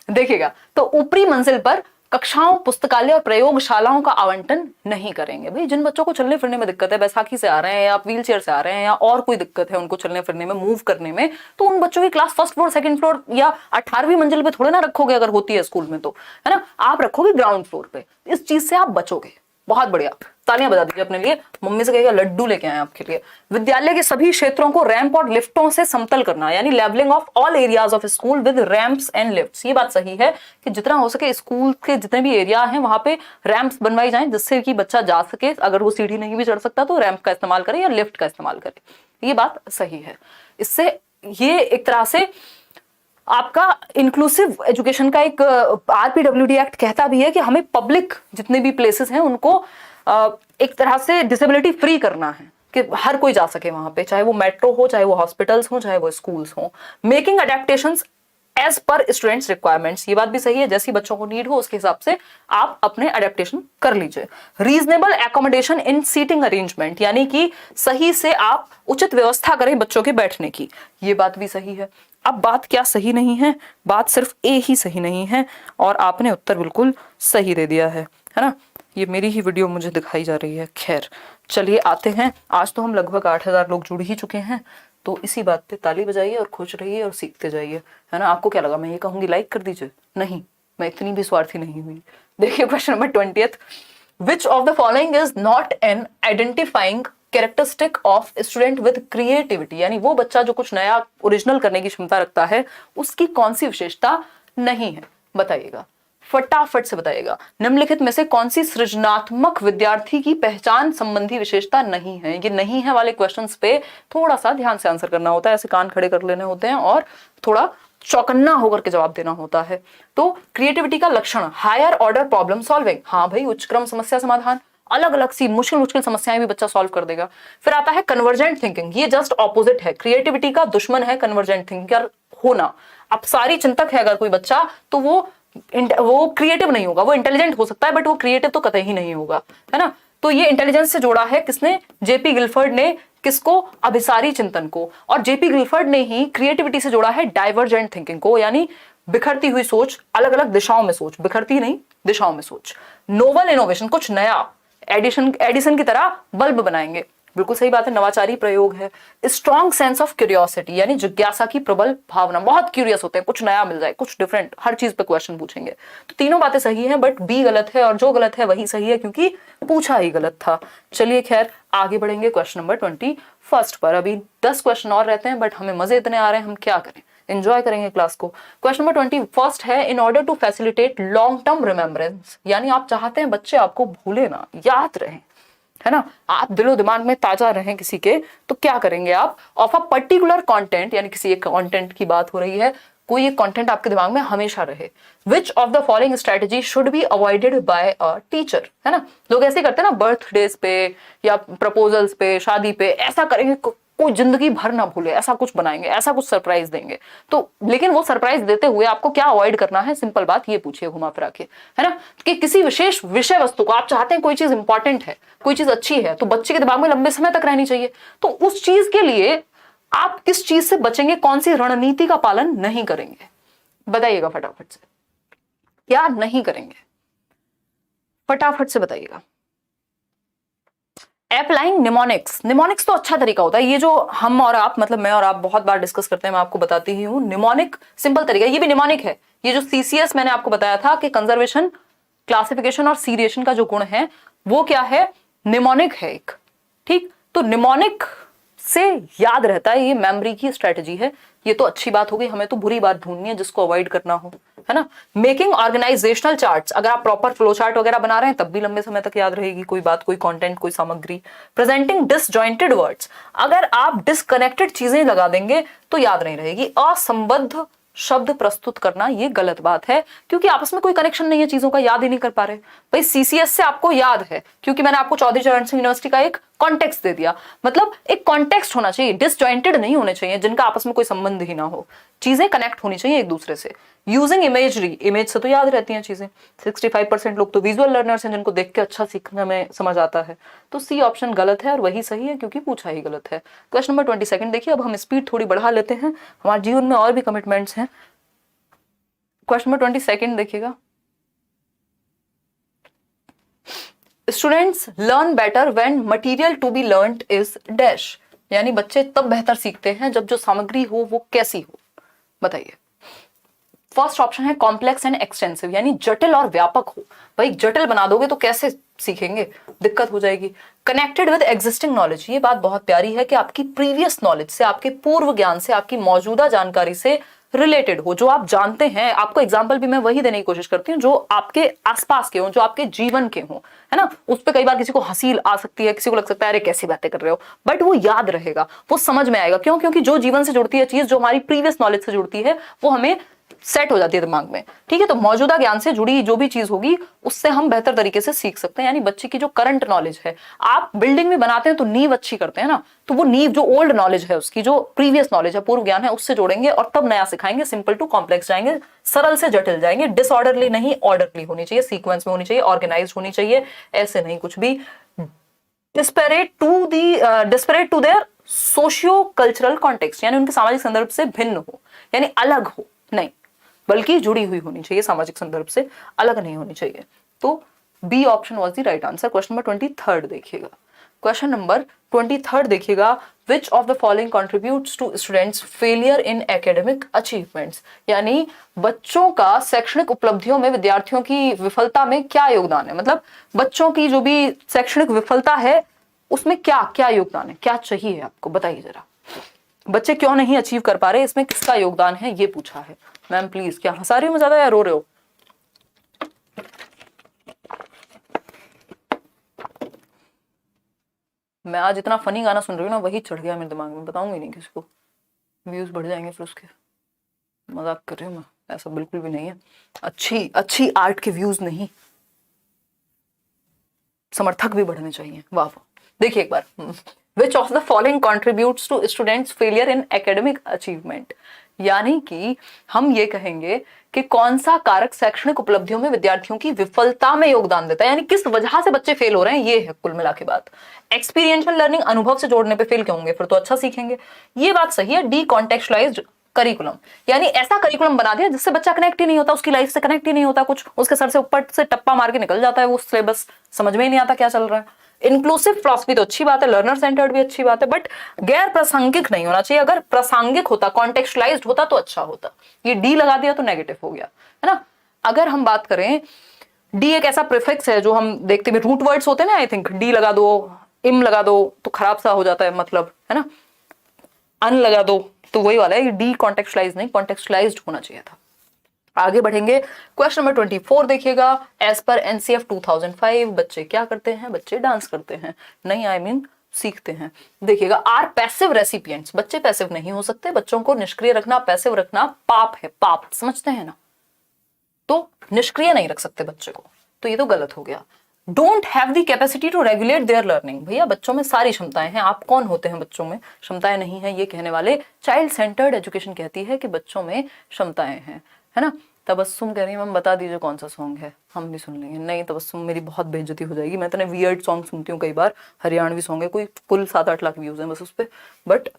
देखिएगा, तो ऊपरी मंजिल पर कक्षाओं, पुस्तकालय और प्रयोगशालाओं का आवंटन नहीं करेंगे। भाई जिन बच्चों को चलने फिरने में दिक्कत है, बैसाखी से आ रहे हैं या व्हील चेयर से आ रहे हैं या और कोई दिक्कत है उनको चलने फिरने में, मूव करने में, तो उन बच्चों की class first floor, second floor या 18वीं मंजिल पे थोड़े ना रखोगे, अगर होती है स्कूल में तो, है ना। आप रखोगे ग्राउंड फ्लोर पे, इस चीज से आप बचोगे। बहुत बढ़िया, तालियां बजा दीजिए अपने लिए। मम्मी से कहेगा लड्डू लेके आए आपके लिए। विद्यालय के सभी क्षेत्रों को रैंप और लिफ्टों से समतल करना, यानी levelling of all areas of school with ramps and lifts. ये बात सही है कि जितना हो सके स्कूल के जितने भी एरिया हैं वहां पे रैंप्स बनवाई जाएं, जिससे कि बच्चा जा सके, अगर वो सीढ़ी नहीं भी चढ़ सकता तो रैंप का इस्तेमाल करे या लिफ्ट का इस्तेमाल करे। ये बात सही है। इससे ये एक तरह से आपका इंक्लूसिव एजुकेशन का एक आरपीडब्ल्यूडी एक्ट कहता भी है कि हमें पब्लिक जितने भी प्लेसेस हैं उनको एक तरह से डिसेबिलिटी फ्री करना है, कि हर कोई जा सके वहां पे, चाहे वो मेट्रो हो, चाहे वो हॉस्पिटल्स हो, चाहे वो स्कूल्स हो। Making adaptations as per students requirements, ये बात भी सही है, जैसी बच्चों को नीड हो उसके हिसाब से आप अपने अडेप्टेशन कर लीजिए। रीजनेबल एकोमोडेशन इन सीटिंग अरेंजमेंट, यानी कि सही से आप उचित व्यवस्था करें बच्चों के बैठने की, ये बात भी सही है। अब बात क्या सही नहीं है, बात सिर्फ ए ही सही नहीं है, और आपने उत्तर बिल्कुल सही दे दिया है ना। ये मेरी ही वीडियो मुझे दिखाई जा रही है। खैर चलिए आते हैं, आज तो हम लगभग 8000 लोग जुड़ ही चुके हैं, तो इसी बात पे ताली बजाइए और खुश रहिए और सीखते जाइए, है ना। आपको क्या लगा मैं ये कहूंगी लाइक कर दीजिए? नहीं, मैं इतनी भी स्वार्थी नहीं हुई। देखिए question number 20, which of the following is not an identifying characteristic of student with creativity, यानी वो बच्चा जो कुछ नया ओरिजिनल करने की क्षमता रखता है उसकी कौन सी विशेषता नहीं है, बताइएगा, फटाफट से बताइएगा। निम्नलिखित में से कौन सी सृजनात्मक विद्यार्थी की पहचान संबंधी विशेषता नहीं है। ये नहीं है वाले क्वेश्चंस पे थोड़ा सा ध्यान से आंसर करना होता है, ऐसे कान खड़े कर लेने होते हैं और थोड़ा चौकन्ना होकर के जवाब देना होता है। तो क्रिएटिविटी का लक्षण हायर ऑर्डर प्रॉब्लम सॉल्विंग, हाँ भाई उच्च क्रम समस्या समाधान, अलग अलग सी मुश्किल समस्याएं भी बच्चा सॉल्व कर देगा। फिर आता है कन्वर्जेंट थिंकिंग, ये जस्ट ऑपोजिट है, क्रिएटिविटी का दुश्मन है कन्वर्जेंट थिंकिंग होना। अब सारी चिंतक है अगर कोई बच्चा तो वो क्रिएटिव नहीं होगा, वो इंटेलिजेंट हो सकता है बट वो क्रिएटिव तो कतई ही नहीं होगा, है ना। तो ये इंटेलिजेंस से जोड़ा है किसने, जेपी गिलफर्ड ने किसको? अभिसारी चिंतन को। और जेपी गिलफर्ड ने ही क्रिएटिविटी से जोड़ा है डाइवर्जेंट थिंकिंग को, यानी बिखरती हुई सोच, अलग अलग दिशाओं में सोच, बिखरती नहीं दिशाओं में सोच। नोवल इनोवेशन, कुछ नया, एडिशन की तरह बल्ब बनाएंगे, बिल्कुल सही बात है, नवाचारी प्रयोग है। स्ट्रॉन्ग सेंस ऑफ क्यूरियोसिटी, यानी जिज्ञासा की प्रबल भावना, बहुत क्यूरियस होते हैं, कुछ नया मिल जाए, कुछ डिफरेंट, हर चीज पे क्वेश्चन पूछेंगे। तो तीनों बातें सही हैं, बट बी गलत है, और जो गलत है वही सही है क्योंकि पूछा ही गलत था। चलिए खैर आगे बढ़ेंगे क्वेश्चन नंबर 21 पर। अभी 10 क्वेश्चन और रहते हैं, बट हमें मजे इतने आ रहे हैं, हम क्या करें, एंजॉय करेंगे क्लास को। क्वेश्चन नंबर 21 है, in order to facilitate long term remembrance, यानी आप चाहते हैं बच्चे आपको भूले ना, याद रहें, है ना, आप दिलो दिमाग में ताजा रहें किसी के, तो क्या करेंगे आप? ऑफ अ पर्टिकुलर कंटेंट, यानी किसी एक कंटेंट की बात हो रही है, कोई एक कंटेंट आपके दिमाग में हमेशा रहे। विच of the following strategy should be avoided by a teacher, है ना, लोग ऐसे करते हैं ना, बर्थडेज पे या प्रपोजल्स पे, शादी पे, ऐसा करेंगे कोई जिंदगी भर ना भूले, ऐसा कुछ बनाएंगे, ऐसा कुछ सरप्राइज देंगे। तो लेकिन वो सरप्राइज देते हुए आपको क्या अवॉइड करना है? सिंपल बात ये पूछिए घुमा फिरा के, है ना, कि किसी विशेष विषय वस्तु को आप चाहते हैं, कोई चीज इंपॉर्टेंट है, कोई चीज अच्छी है, तो बच्चे के दिमाग में लंबे समय तक रहनी चाहिए। तो उस चीज के लिए आप किस चीज से बचेंगे, कौन सी रणनीति का पालन नहीं करेंगे, बताइएगा फटाफट से, क्या नहीं करेंगे, फटाफट से बताइएगा। अप्लाइंग निमोनिक्स, निमोनिक्स तो अच्छा तरीका होता है, ये जो हम और आप, मतलब मैं और आप बहुत बार डिस्कस करते हैं, मैं आपको बताती ही हूँ। निमोनिक सिंपल तरीका, ये भी निमोनिक है। ये जो सीसीएस मैंने आपको बताया था कि कंजर्वेशन, क्लासिफिकेशन और सीरिएशन का जो गुण है वो क्या है? निमोनिक है एक, ठीक। तो निमोनिक से याद रहता है, ये मेमोरी की स्ट्रेटेजी है। ये तो अच्छी बात हो गई, हमें तो बुरी बात ढूंढनी है जिसको अवॉइड करना हो, है ना। मेकिंग ऑर्गेनाइजेशनल चार्ट्स, अगर आप प्रॉपर फ्लो चार्ट वगैरह बना रहे हैं तब भी लंबे समय तक याद रहेगी कोई बात, कोई कंटेंट, कोई सामग्री। प्रेजेंटिंग डिसजॉइंटेड वर्ड्स, अगर आप डिसकनेक्टेड चीजें लगा देंगे तो याद नहीं रहेगी। असंबद्ध शब्द प्रस्तुत करना ये गलत बात है, क्योंकि आपस में कोई कनेक्शन नहीं है चीजों का, याद ही नहीं कर पा रहे। भाई सीसीएस से आपको याद है क्योंकि मैंने आपको चौधरी चरण सिंह यूनिवर्सिटी का एक कॉन्टेक्स्ट दे दिया, मतलब एक कॉन्टेक्स्ट होना चाहिए, डिसजॉइंटेड नहीं होने चाहिए जिनका आपस में कोई संबंध ही ना हो, चीजें कनेक्ट होनी चाहिए एक दूसरे से। यूजिंग इमेजरी, इमेज से तो याद रहती हैं चीजें। 65% लोग तो विजुअल लर्नर्स हैं जिनको देख के अच्छा सीखने में समझ आता है। तो सी ऑप्शन गलत है और वही सही है क्योंकि पूछा ही गलत है। क्वेश्चन नंबर 22 देखिए, अब हम स्पीड थोड़ी बढ़ा लेते हैं, हमारे जीवन में और भी कमिटमेंट्स हैं। क्वेश्चन नंबर 22 देखिएगा, students learn better when material to be learned is dash, यानी बच्चे तब बेहतर सीखते हैं जब जो सामग्री हो वो कैसी हो, बताइए। फर्स्ट ऑप्शन है कॉम्प्लेक्स एंड एक्सटेंसिव, यानी जटिल और व्यापक हो। भाई जटिल बना दोगे तो कैसे सीखेंगे, दिक्कत हो जाएगी। कनेक्टेड विद एग्जिस्टिंग नॉलेज, ये बात बहुत प्यारी है कि आपकी प्रीवियस नॉलेज से, आपके पूर्व ज्ञान से, आपकी मौजूदा जानकारी से रिलेटेड हो, जो आप जानते हैं। आपको एग्जाम्पल भी मैं वही देने की कोशिश करती हूँ जो आपके आसपास के हो, जो आपके जीवन के हो, है ना। उस पर कई बार किसी को हंसी आ सकती है, किसी को लग सकता है अरे कैसी बातें कर रहे हो, बट वो याद रहेगा, वो समझ में आएगा। क्यों? क्योंकि जो जीवन से जुड़ती है चीज, जो हमारी प्रीवियस नॉलेज से जुड़ती है, वो हमें सेट हो जाती है दिमाग में, ठीक है। तो मौजूदा ज्ञान से जुड़ी जो भी चीज होगी उससे हम बेहतर तरीके से सीख सकते हैं। यानी बच्चे की जो करंट नॉलेज है, आप बिल्डिंग भी बनाते हैं तो नींव अच्छी करते हैं ना, तो वो नींव जो ओल्ड नॉलेज है, उसकी जो प्रीवियस नॉलेज है, पूर्व ज्ञान है, उससे जोड़ेंगे और तब नया सिखाएंगे। सिंपल टू कॉम्प्लेक्स जाएंगे, सरल से जटिल जाएंगे। डिसऑर्डरली नहीं, ऑर्डरली होनी चाहिए, सीक्वेंस में होनी चाहिए, ऑर्गेनाइज होनी चाहिए, ऐसे नहीं कुछ भी disparate to their socio cultural context, यानी उनके सामाजिक संदर्भ से भिन्न हो, यानी अलग हो नहीं, बल्कि जुड़ी हुई होनी चाहिए, सामाजिक संदर्भ से अलग नहीं होनी चाहिए। तो B option was the right answer. Question number 23 देखिएगा, क्वेश्चन नंबर 23 देखिएगा, which of the following contributes to students failure in academic achievements, यानी बच्चों का शैक्षणिक उपलब्धियों में विद्यार्थियों की विफलता में क्या योगदान है, मतलब बच्चों की जो भी शैक्षणिक विफलता है उसमें क्या क्या योगदान है, क्या चाहिए आपको, बताइए जरा। बच्चे क्यों नहीं अचीव कर पा रहे, इसमें किसका योगदान है, ये पूछा है। मैम प्लीज, क्या हंसा रही हो ज्यादा या रो रहे हो? मैं आज इतना फनी गाना सुन रही हूँ ना, वही चढ़ गया मेरे दिमाग में, बताऊंगी नहीं किसी को, व्यूज बढ़ जाएंगे फिर उसके। मजाक कर रही हूँ मैं, ऐसा बिल्कुल भी नहीं है। अच्छी आर्ट के व्यूज नहीं, समर्थक भी बढ़ने चाहिए। वाह वाह। देखिए एक बार, which of the following contributes to students failure in academic achievement, यानी कि हम ये कहेंगे कि कौन सा कारक शैक्षणिक उपलब्धियों में विद्यार्थियों की विफलता में योगदान देता है, यानी किस वजह से बच्चे फेल हो रहे हैं, ये है कुल मिला के बात। एक्सपीरियंशियल लर्निंग, अनुभव से जोड़ने पे फेल क्यों होंगे, फिर तो अच्छा सीखेंगे, ये बात सही है। डीकॉन्टेक्चुअलाइज्ड करिकुलम, यानी ऐसा करिकुलम बना दिया जिससे बच्चा कनेक्ट ही नहीं होता, उसकी लाइफ से कनेक्ट ही नहीं होता, कुछ उसके सर से ऊपर से टप्पा मार के निकल जाता है वो सिलेबस, समझ में ही नहीं आता क्या चल रहा है। इंक्लूसिव फिलॉसफी तो अच्छी बात है, लर्नर सेंटर्ड भी अच्छी बात है, बट गैर प्रासंगिक नहीं होना चाहिए। अगर प्रासंगिक होता, कॉन्टेक्चुअलाइज्ड होता तो अच्छा होता। ये डी लगा दिया तो नेगेटिव हो गया, है ना। अगर हम बात करें, डी एक ऐसा प्रीफिक्स है जो हम देखते हैं, रूट वर्ड्स होते हैं ना, आई थिंक डी लगा दो, इम लगा दो तो खराब सा हो जाता है मतलब, है ना, अन लगा दो तो वही वाला है। डी कॉन्टेक्चुअलाइज नहीं, कॉन्टेक्चुअलाइज्ड होना चाहिए था। आगे बढ़ेंगे, क्वेश्चन नंबर 24 देखिएगा। एज पर एनसीएफ 2005 बच्चे क्या करते हैं, बच्चे डांस करते हैं, नहीं आई मीन सीखते हैं। देखिएगा, आर पैसिव रेसिपिएंट्स, बच्चे पैसिव नहीं हो सकते, बच्चों को निष्क्रिय रखना, पैसिव रखना पाप है, पाप समझते हैं ना, तो निष्क्रिय नहीं रख सकते बच्चे को, तो ये तो गलत हो गया। Don't have the capacity to regulate their learning, भैया बच्चों में सारी क्षमताएं हैं, आप कौन होते हैं बच्चों में क्षमताएं नहीं है ये कहने वाले। चाइल्ड सेंटर्ड एजुकेशन कहती है कि बच्चों में क्षमताएं हैं, है ना। तबस्सुम कह रही है मैम बता दीजिए कौन सा सॉन्ग है, हम भी सुन लेंगे। नहीं तबस्सुम, मेरी बहुत बेइज्जती हो जाएगी, मैं इतने वियर्ड सॉन्ग सुनती हूँ कई बार, हरियाणवी सॉन्ग है, कोई कुल 7-8 लाख व्यूज हैं बस उस पर, बट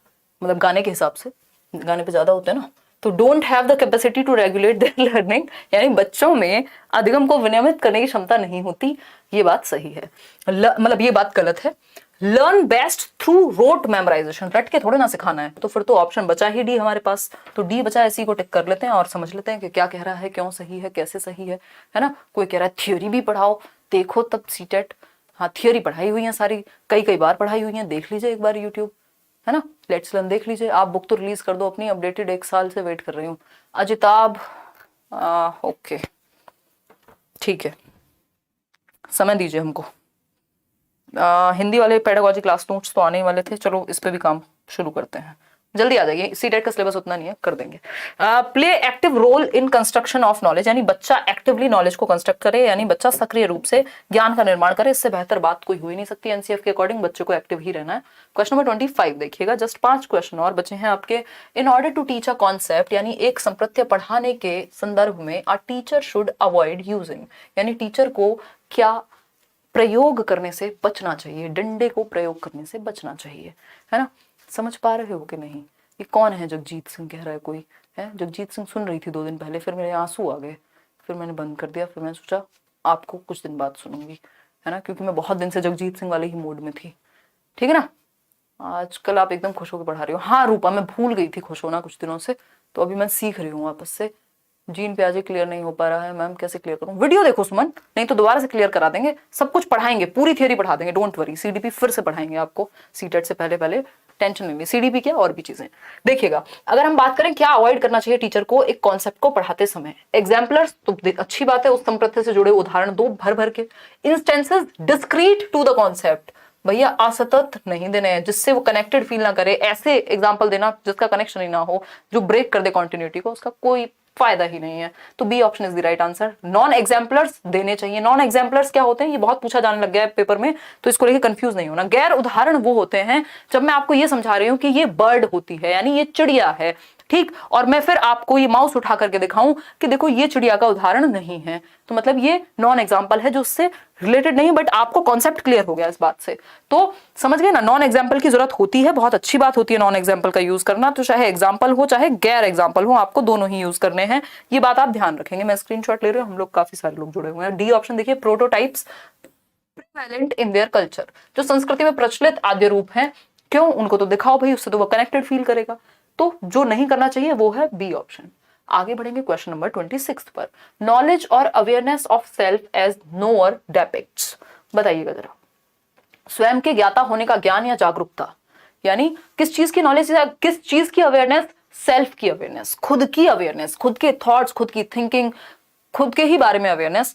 मतलब गाने के हिसाब से, गाने पे ज्यादा होते हैं ना। तो don't have the capacity to regulate their learning, यानी बच्चों में अधिगम को विनियमित करने की क्षमता नहीं होती, ये बात सही है, मतलब ये बात गलत है। Learn best through rote memorization, रट के थोड़े ना सिखाना है, तो फिर तो ऑप्शन बचा ही डी हमारे पास, तो डी बचा, इसी को टिक कर लेते हैं और समझ लेते हैं कि क्या कह रहा है, क्यों सही है, कैसे सही है ना। कोई कह रहा है थियोरी भी पढ़ाओ, देखो तब सीटेट, हाँ थियोरी पढ़ाई हुई है सारी, कई बार पढ़ाई हुई है, देख लीजिए एक बार यूट्यूब, है ना, लेट्स लर्न देख लीजिए। आप बुक तो रिलीज कर दो अपनी, अपडेटेड 1 साल से वेट कर रही हूँ। अजिताब, ओके ठीक है, समय दीजिए हमको। हिंदी वाले पेडागोजी क्लास नोट्स तो आने ही वाले थे, चलो इस पे भी काम शुरू करते हैं, जल्दी आ जाएगी, सीटेट का सिलेबस उतना नहीं है, कर देंगे। Play active role in construction of knowledge, यानी बच्चा एक्टिवली नॉलेज को कंस्ट्रक्ट करे, यानी बच्चा सक्रिय रूप से ज्ञान का निर्माण करे, इससे बेहतर बात कोई हो ही नहीं सकती। एनसीएफ के अकॉर्डिंग बच्चे को एक्टिव ही रहना है। क्वेश्चन नंबर 25 देखिएगा, जस्ट 5 क्वेश्चन और बचे हैं आपके। In order to teach a concept, यानी एक संप्रत्य पढ़ाने के संदर्भ में a teacher should avoid using, यानी टीचर को क्या प्रयोग करने से बचना चाहिए, डंडे को प्रयोग करने से बचना चाहिए, है ना। समझ पा रहे हो कि नहीं। ये कौन है, जगजीत सिंह कह रहा है कोई, है जगजीत सिंह, सुन रही थी 2 दिन पहले, फिर मेरे आंसू आ गए, फिर मैंने बंद कर दिया, फिर मैंने सोचा आपको कुछ दिन बाद सुनूंगी, है ना, क्योंकि मैं बहुत दिन से जगजीत सिंह वाले ही मूड में थी, ठीक है ना। आजकल आप एकदम खुश होकर पढ़ा रही हो। हाँ रूपा, मैं भूल गई थी खुश होना कुछ दिनों से, तो अभी मैं सीख रही हूँ वापस से। जीन प्याजे क्लियर नहीं हो पा रहा है मैम, कैसे क्लियर करूं, वीडियो देखो सुमन, नहीं तो दोबारा से क्लियर करा देंगे, सब कुछ पढ़ाएंगे, पूरी थियरी पढ़ा देंगे, डोंट वरी। सीडीपी फिर से पढ़ाएंगे आपको, सीटेट से पहले टेंशन नहीं ली, सीडीपी क्या और भी चीजें। देखिएगा, अगर हम बात करें क्या अवॉइड करना चाहिए टीचर को एक कॉन्सेप्ट को पढ़ाते समय, एग्जाम्पलर्स तो अच्छी बात है, उस संप्रत्य से जुड़े उदाहरण दो भर के। Instances discrete to the concept, भैया असतत नहीं देने हैं, जिससे वो कनेक्टेड फील ना करे, ऐसे एग्जाम्पल देना जिसका कनेक्शन ही ना हो, जो ब्रेक कर दे कॉन्टिन्यूटी को, उसका कोई फायदा ही नहीं है। तो B option is the right answer. Non exemplars देने चाहिए। नॉन एग्जाम्पलर्स क्या होते हैं, ये बहुत पूछा जाने लग गया है पेपर में, तो इसको लेके कंफ्यूज नहीं होना। गैर उदाहरण वो होते हैं जब मैं आपको ये समझा रही हूं कि ये बर्ड होती है, यानी ये चिड़िया है, ठीक, और मैं फिर आपको ये माउस उठा करके दिखाऊं कि देखो ये चिड़िया का उदाहरण नहीं है, तो मतलब ये नॉन एग्जाम्पल है जो उससे रिलेटेड नहीं, बट आपको कॉन्सेप्ट क्लियर हो गया इस बात से, तो समझ गए ना। नॉन एग्जाम्पल की जरूरत होती है, बहुत अच्छी बात होती है नॉन एग्जाम्पल का यूज करना, तो चाहे एग्जाम्पल हो चाहे गैर एग्जाम्पल हो, आपको दोनों ही यूज करने हैं, ये बात आप ध्यान रखेंगे। मैं स्क्रीनशॉट ले रही हूँ, हम लोग काफी सारे लोग जुड़े हुए हैं। डी ऑप्शन देखिए, prototypes prevalent in their culture, जो संस्कृति में प्रचलित आद्य रूप हैं, क्यों उनको तो दिखाओ भाई, उससे तो वो कनेक्टेड फील करेगा, तो जो नहीं करना चाहिए वो है बी ऑप्शन। आगे बढ़ेंगे क्वेश्चन नंबर 26 पर, नॉलेज और awareness of self as knower depicts, बताइएगा जरा। स्वयं के ज्ञाता होने का ज्ञान या जागरूकता, यानी किस चीज की नॉलेज, किस चीज की अवेयरनेस, सेल्फ की अवेयरनेस, खुद की अवेयरनेस, खुद के थॉट्स, खुद की थिंकिंग, खुद के ही बारे में अवेयरनेस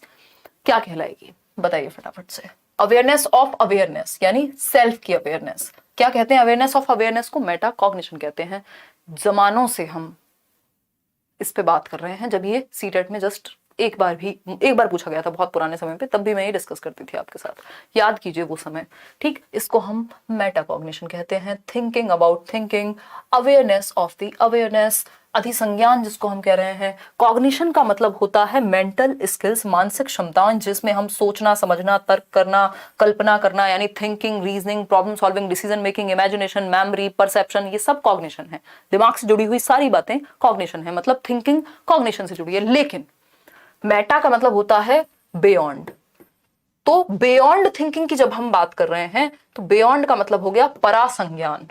क्या कहलाएगी, बताइए फटाफट से। अवेयरनेस ऑफ अवेयरनेस यानी सेल्फ की अवेयरनेस, क्या कहते हैं अवेयरनेस ऑफ अवेयरनेस को, मेटा कॉग्निशन कहते हैं। जमानों से हम इस पे बात कर रहे हैं, जब ये सीटेट में जस्ट एक बार पूछा गया था बहुत पुराने समय पे, तब भी मैं ये डिस्कस करती थी आपके साथ, याद कीजिए वो समय। ठीक, इसको हम मेटाकॉग्निशन कहते हैं, thinking about thinking, awareness of the awareness, अधिसंज्ञान जिसको हम कह रहे हैं। कॉग्निशन का मतलब होता है मेंटल स्किल्स, मानसिक क्षमताएं जिसमें हम सोचना, समझना, तर्क करना, कल्पना करना, यानी thinking, reasoning, problem solving, decision making, imagination, memory, perception, ये सब कॉग्निशन है। दिमाग से जुड़ी हुई सारी बातें कॉग्निशन है, मतलब थिंकिंग कॉग्निशन से जुड़ी है। लेकिन मेटा का मतलब होता है बियॉन्ड। तो बियॉन्ड थिंकिंग की जब हम बात कर रहे हैं तो बियॉन्ड का मतलब हो गया परासंज्ञान,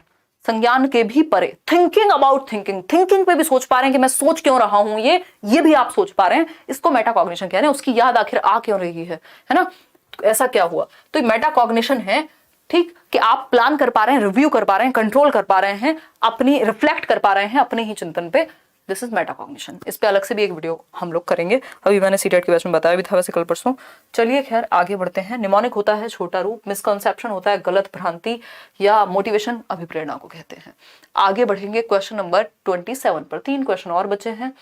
संज्ञान के भी परे, थिंकिंग अबाउट थिंकिंग, थिंकिंग पे भी सोच पा रहे हैं कि मैं सोच क्यों रहा हूं, ये भी आप सोच पा रहे हैं, इसको मेटाकॉग्निशन कह रहे हैं। उसकी याद आखिर आ क्यों रही है ना, तो ऐसा क्या हुआ, तो मेटाकॉग्निशन है। ठीक, कि आप प्लान कर पा रहे हैं, रिव्यू कर पा रहे हैं, कंट्रोल कर पा रहे हैं, अपनी रिफ्लेक्ट कर पा रहे हैं अपने ही चिंतन पे, दिस इज मेटाकॉग्निशन। इस पे अलग से भी एक वीडियो हम लोग करेंगे, अभी मैंने सीटेट के बैच में बताया भी था वैसे कल परसों। चलिए खैर आगे बढ़ते हैं। निमोनिक होता है छोटा रूप, मिसकंसेप्शन होता है गलत भ्रांति, या मोटिवेशन अभिप्रेरणा को कहते हैं। आगे बढ़ेंगे क्वेश्चन नंबर 27 पर, 3 क्वेश्चन और बचे हैं।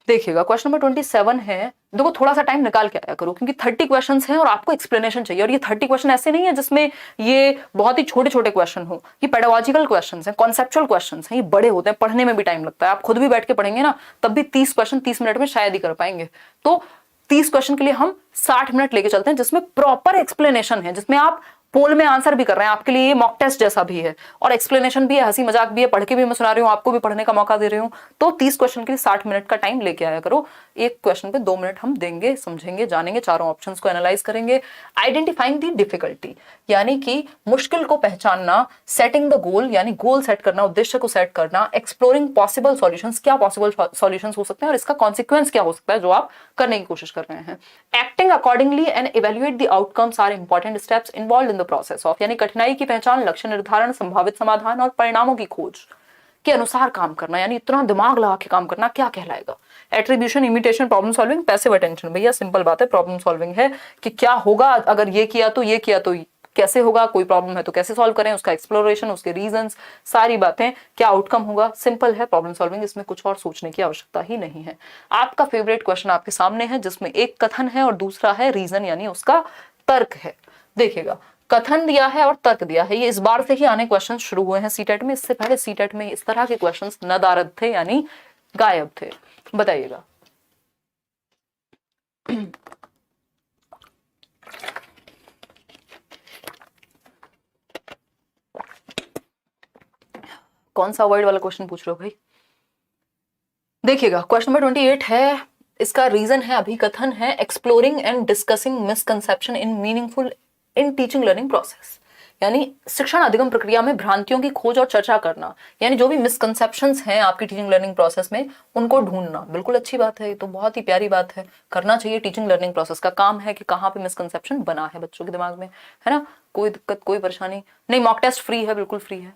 देखिएगा क्वेश्चन नंबर 27 है, देखो थोड़ा सा टाइम निकाल के आया करो क्योंकि 30 क्वेश्चंस हैं और आपको एक्सप्लेनेशन चाहिए। और ये 30 क्वेश्चन ऐसे नहीं है जिसमें ये बहुत ही छोटे छोटे क्वेश्चन हो, ये पेडागोजिकल क्वेश्चंस हैं, कॉन्सेप्चुअल क्वेश्चंस हैं, ये बड़े होते हैं, पढ़ने में भी टाइम लगता है। आप खुद भी बैठ के पढ़ेंगे ना तब भी 30 क्वेश्चन 30 मिनट में शायद ही कर पाएंगे। तो 30 क्वेश्चन के लिए हम 60 मिनट लेके चलते हैं, जिसमें प्रॉपर एक्सप्लेनेशन है, जिसमें आप पोल में आंसर भी कर रहे हैं, आपके लिए ये मॉक टेस्ट जैसा भी है और एक्सप्लेनेशन भी है, हंसी मजाक भी है, पढ़ के भी मैं सुना रही हूँ, आपको भी पढ़ने का मौका दे रही हूँ। तो 30 क्वेश्चन के लिए 60 मिनट का टाइम लेके आया करो। एक क्वेश्चन पे 2 मिनट हम देंगे, समझेंगे, जानेंगे, चारों ऑप्शंस को एनालाइज करेंगे। आइडेंटिफाइंग द डिफिकल्टी, यानी कि मुश्किल को पहचानना, सेटिंग द गोल, यानी गोल सेट करना, उद्देश्य को सेट करना, एक्सप्लोरिंग पॉसिबल सॉल्यूशंस, क्या पॉसिबल सॉल्यूशंस हो सकते हैं और इसका कॉन्सिक्वेंस क्या हो सकता है जो आप करने की कोशिश कर रहे हैं। Acting accordingly and evaluate the outcomes are important steps involved in the process of, यानी कठिनाई की पहचान, लक्ष्य निर्धारण, संभावित समाधान और परिणामों की खोज के अनुसार काम करना, यानी इतना दिमाग लगा के काम करना क्या कहलाएगा। Attribution, imitation, problem solving, passive attention, भैया सिंपल बात है, प्रॉब्लम सॉल्विंग है कि क्या होगा अगर ये किया तो कैसे होगा, कोई प्रॉब्लम है तो कैसे सॉल्व करें, उसका एक्सप्लोरेशन, उसके रीजंस, सारी बातें, क्या आउटकम होगा, सिंपल है प्रॉब्लम सॉल्विंग, इसमें कुछ और सोचने की आवश्यकता ही नहीं है। आपका फेवरेट क्वेश्चन आपके सामने है जिसमें एक कथन है और दूसरा है रीजन, यानी उसका तर्क है। देखिएगा कथन दिया है और तर्क दिया है, ये इस बार से ही आने क्वेश्चन शुरू हुए हैं सीटेट में, इससे पहले सीटेट में इस तरह के क्वेश्चंस नदारद थे, यानी गायब थे। बताइएगा कौन सा वर्ड वाला क्वेश्चन पूछ रहे हो भाई। देखिएगा क्वेश्चन नंबर 28 है, इसका रीजन है अभिकथन है, exploring and discussing misconception in meaningful in teaching learning process, यानी शिक्षण अधिगम प्रक्रिया में भ्रांतियों की खोज और चर्चा करना, यानी जो भी मिसकंसेप्शंस हैं आपकी टीचिंग लर्निंग प्रोसेस में उनको ढूंढना। बिल्कुल अच्छी बात है, ये तो बहुत ही प्यारी बात है, करना चाहिए। टीचिंग लर्निंग प्रोसेस का काम है कि कहाँ पे मिसकंसेप्शन बना है बच्चों के दिमाग में, है ना। कोई दिक्कत, कोई परेशानी नहीं। मॉक टेस्ट फ्री है, बिल्कुल फ्री है,